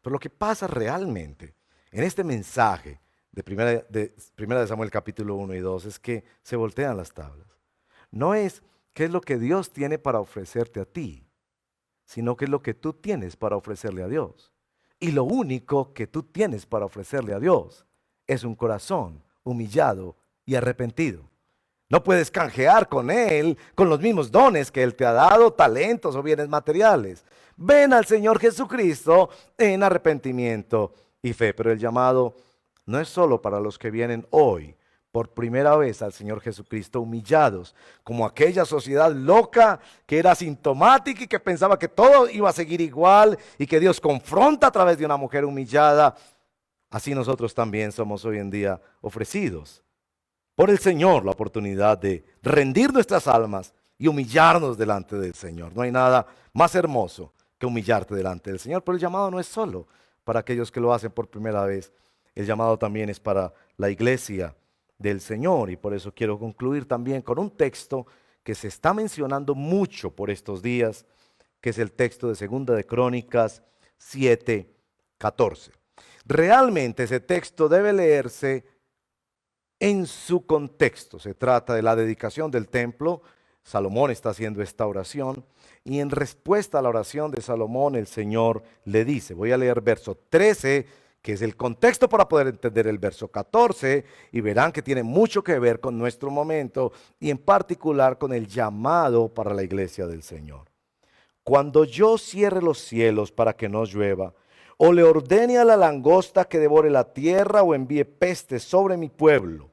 Pero lo que pasa realmente en este mensaje de primera de Samuel capítulo 1 y 2 es que se voltean las tablas. No es qué es lo que Dios tiene para ofrecerte a ti, sino qué es lo que tú tienes para ofrecerle a Dios. Y lo único que tú tienes para ofrecerle a Dios es un corazón humillado y arrepentido. No puedes canjear con Él, con los mismos dones que Él te ha dado, talentos o bienes materiales. Ven al Señor Jesucristo en arrepentimiento y fe. Pero el llamado no es solo para los que vienen hoy por primera vez al Señor Jesucristo humillados, como aquella sociedad loca que era sintomática y que pensaba que todo iba a seguir igual y que Dios confronta a través de una mujer humillada. Así nosotros también somos hoy en día ofrecidos por el Señor la oportunidad de rendir nuestras almas y humillarnos delante del Señor. No hay nada más hermoso que humillarte delante del Señor, pero el llamado no es solo para aquellos que lo hacen por primera vez. El llamado también es para la iglesia del Señor, y por eso quiero concluir también con un texto que se está mencionando mucho por estos días, que es el texto de Segunda de Crónicas 7:14. Realmente ese texto debe leerse en su contexto. Se trata de la dedicación del templo. Salomón está haciendo esta oración y en respuesta a la oración de Salomón el Señor le dice, voy a leer verso 13, que es el contexto para poder entender el verso 14, y verán que tiene mucho que ver con nuestro momento y en particular con el llamado para la iglesia del Señor. Cuando yo cierre los cielos para que no llueva, o le ordene a la langosta que devore la tierra, o envíe peste sobre mi pueblo,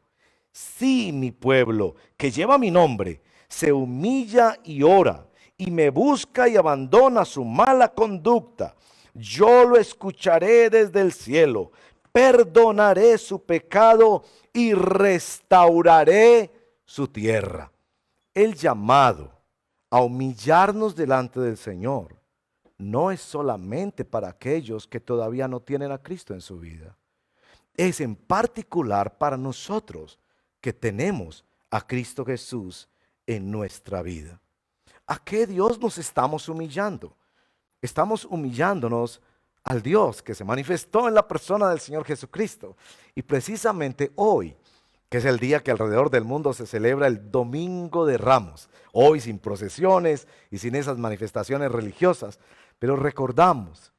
si mi pueblo, que lleva mi nombre, se humilla y ora, y me busca y abandona su mala conducta, yo lo escucharé desde el cielo, perdonaré su pecado y restauraré su tierra. El llamado a humillarnos delante del Señor no es solamente para aquellos que todavía no tienen a Cristo en su vida. Es en particular para nosotros que tenemos a Cristo Jesús en nuestra vida. ¿A qué Dios nos estamos humillando? Estamos humillándonos al Dios que se manifestó en la persona del Señor Jesucristo. Y precisamente hoy, que es el día que alrededor del mundo se celebra el Domingo de Ramos, hoy sin procesiones y sin esas manifestaciones religiosas, pero recordamos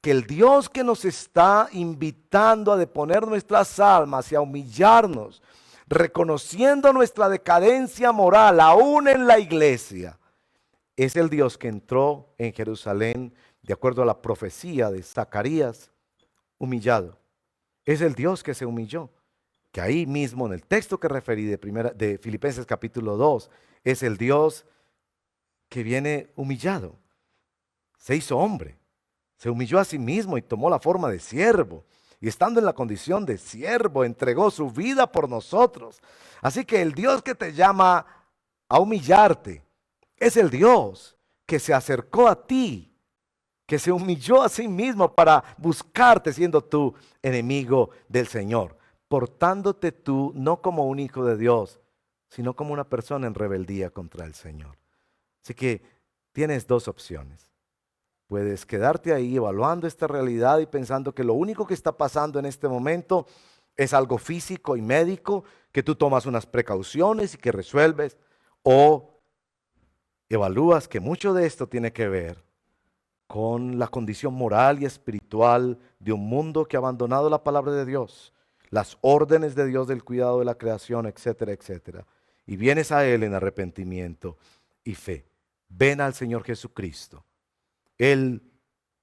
que el Dios que nos está invitando a deponer nuestras almas y a humillarnos, reconociendo nuestra decadencia moral aún en la iglesia, es el Dios que entró en Jerusalén, de acuerdo a la profecía de Zacarías, humillado. Es el Dios que se humilló, que ahí mismo en el texto que referí de Filipenses capítulo 2, es el Dios que viene humillado. Se hizo hombre, se humilló a sí mismo y tomó la forma de siervo. Y estando en la condición de siervo, entregó su vida por nosotros. Así que el Dios que te llama a humillarte es el Dios que se acercó a ti, que se humilló a sí mismo para buscarte siendo tú enemigo del Señor, portándote tú no como un hijo de Dios, sino como una persona en rebeldía contra el Señor. Así que tienes dos opciones. Puedes quedarte ahí evaluando esta realidad y pensando que lo único que está pasando en este momento es algo físico y médico, que tú tomas unas precauciones y que resuelves, o evalúas que mucho de esto tiene que ver con la condición moral y espiritual de un mundo que ha abandonado la palabra de Dios, las órdenes de Dios del cuidado de la creación, etcétera, etcétera. Y vienes a Él en arrepentimiento y fe. Ven al Señor Jesucristo. Él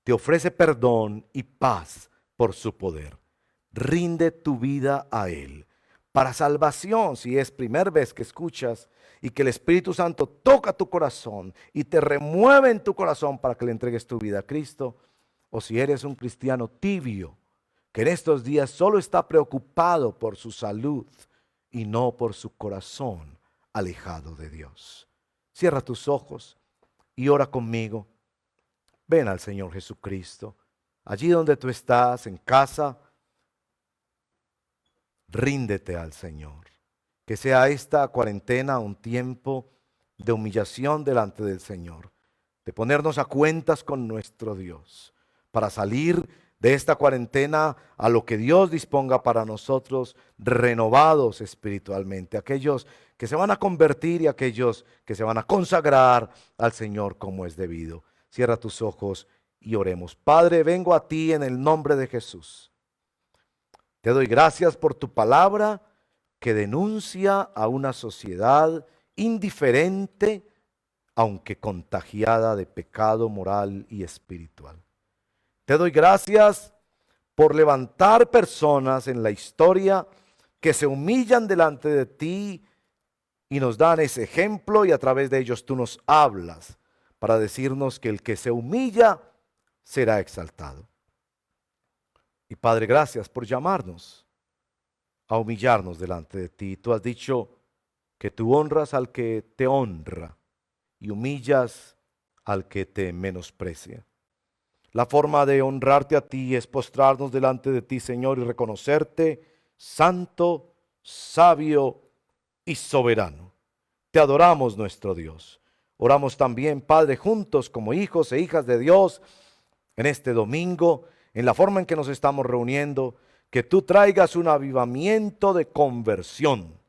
te ofrece perdón y paz por su poder. Rinde tu vida a Él. para salvación, si es primera vez que escuchas y que el Espíritu Santo toca tu corazón y te remueve en tu corazón para que le entregues tu vida a Cristo, o si eres un cristiano tibio, que en estos días solo está preocupado por su salud y no por su corazón alejado de Dios. Cierra tus ojos y ora conmigo. Ven al Señor Jesucristo. Allí donde tú estás, en casa, ríndete al Señor. Que sea esta cuarentena un tiempo de humillación delante del Señor, de ponernos a cuentas con nuestro Dios, para salir de esta cuarentena a lo que Dios disponga para nosotros, renovados espiritualmente, aquellos que se van a convertir y aquellos que se van a consagrar al Señor como es debido. Cierra tus ojos y oremos. Padre, vengo a ti en el nombre de Jesús. Te doy gracias por tu palabra que denuncia a una sociedad indiferente, aunque contagiada de pecado moral y espiritual. Te doy gracias por levantar personas en la historia que se humillan delante de ti y nos dan ese ejemplo, y a través de ellos tú nos hablas para decirnos que el que se humilla será exaltado. Y Padre, gracias por llamarnos a humillarnos delante de ti. Tú has dicho que tú honras al que te honra y humillas al que te menosprecia. La forma de honrarte a ti es postrarnos delante de ti, Señor, y reconocerte santo, sabio y soberano. Te adoramos, nuestro Dios. Oramos también, Padre, juntos como hijos e hijas de Dios en este domingo, en la forma en que nos estamos reuniendo, que tú traigas un avivamiento de conversión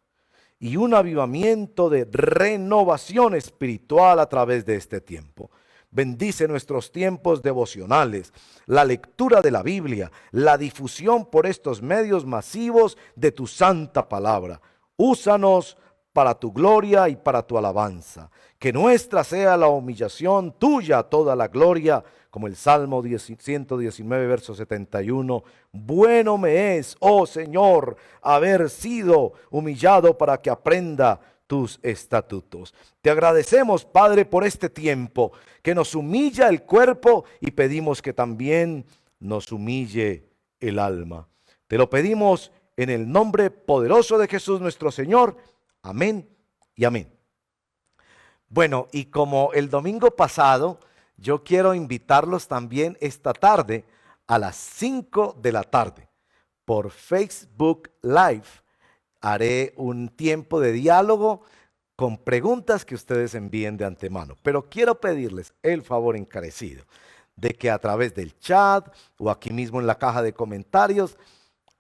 y un avivamiento de renovación espiritual a través de este tiempo. Bendice nuestros tiempos devocionales, la lectura de la Biblia, la difusión por estos medios masivos de tu santa palabra. Úsanos para tu gloria y para tu alabanza. Que nuestra sea la humillación, tuya toda la gloria, como el Salmo 119, verso 71. Bueno me es, oh Señor, haber sido humillado para que aprenda tus estatutos. Te agradecemos, Padre, por este tiempo que nos humilla el cuerpo y pedimos que también nos humille el alma. Te lo pedimos en el nombre poderoso de Jesús nuestro Señor. Amén y amén. Bueno, y como el domingo pasado, yo quiero invitarlos también esta tarde a las 5 de la tarde por Facebook Live. Haré un tiempo de diálogo con preguntas que ustedes envíen de antemano. Pero quiero pedirles el favor encarecido de que a través del chat o aquí mismo en la caja de comentarios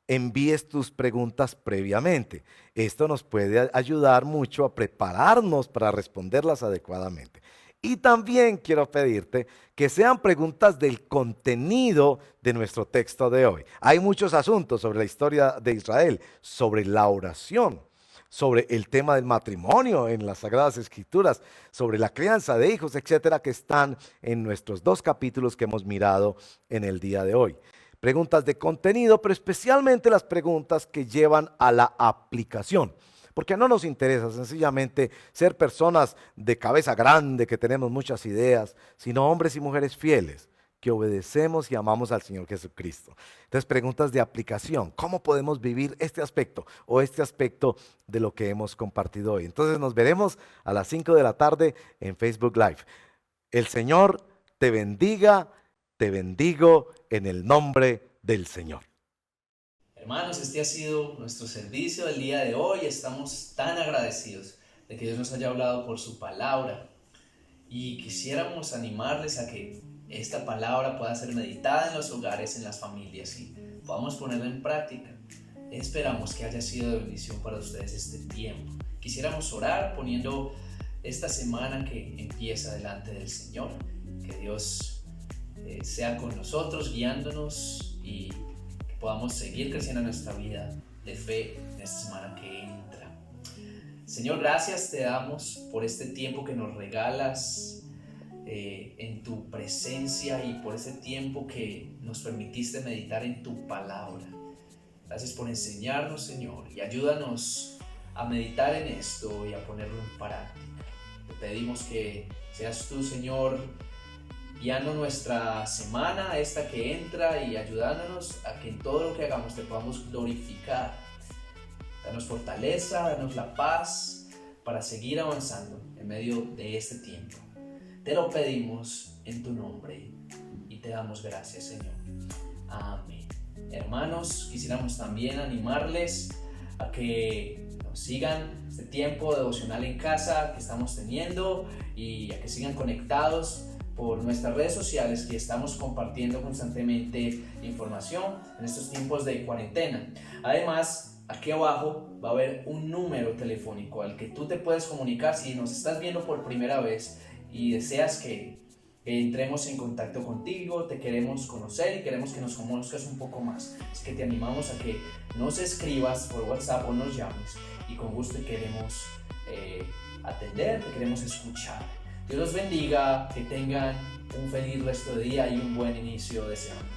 envíes tus preguntas previamente. Esto nos puede ayudar mucho a prepararnos para responderlas adecuadamente. Y también quiero pedirte que sean preguntas del contenido de nuestro texto de hoy. Hay muchos asuntos sobre la historia de Israel, sobre la oración, sobre el tema del matrimonio en las Sagradas Escrituras, sobre la crianza de hijos, etcétera, que están en nuestros 2 capítulos que hemos mirado en el día de hoy. Preguntas de contenido, pero especialmente las preguntas que llevan a la aplicación. Porque no nos interesa sencillamente ser personas de cabeza grande, que tenemos muchas ideas, sino hombres y mujeres fieles, que obedecemos y amamos al Señor Jesucristo. Entonces, preguntas de aplicación. ¿Cómo podemos vivir este aspecto o este aspecto de lo que hemos compartido hoy? Entonces, nos veremos a las 5 de la tarde en Facebook Live. El Señor te bendiga, te bendigo en el nombre del Señor. Hermanos, este ha sido nuestro servicio del día de hoy. Estamos tan agradecidos de que Dios nos haya hablado por su palabra y quisiéramos animarles a que esta palabra pueda ser meditada en los hogares, en las familias y podamos ponerla en práctica. Esperamos que haya sido de bendición para ustedes este tiempo. Quisiéramos orar poniendo esta semana que empieza delante del Señor. Que Dios sea con nosotros, guiándonos y podamos seguir creciendo en nuestra vida de fe en esta semana que entra. Señor, gracias te damos por este tiempo que nos regalas en tu presencia y por ese tiempo que nos permitiste meditar en tu palabra. Gracias por enseñarnos, Señor, y ayúdanos a meditar en esto y a ponerlo en práctica. Te pedimos que seas tú, Señor, guiando nuestra semana, esta que entra, y ayudándonos a que en todo lo que hagamos te podamos glorificar. Danos fortaleza, danos la paz para seguir avanzando en medio de este tiempo. Te lo pedimos en tu nombre y te damos gracias, Señor. Amén. Hermanos, quisiéramos también animarles a que nos sigan este tiempo devocional en casa que estamos teniendo y a que sigan conectados por nuestras redes sociales, que estamos compartiendo constantemente información en estos tiempos de cuarentena. Además, aquí abajo va a haber un número telefónico al que tú te puedes comunicar si nos estás viendo por primera vez y deseas que entremos en contacto contigo, te queremos conocer y queremos que nos conozcas un poco más. Así que te animamos a que nos escribas por WhatsApp o nos llames, y con gusto te queremos atender, te queremos escuchar. Dios los bendiga, que tengan un feliz resto de día y un buen inicio de semana.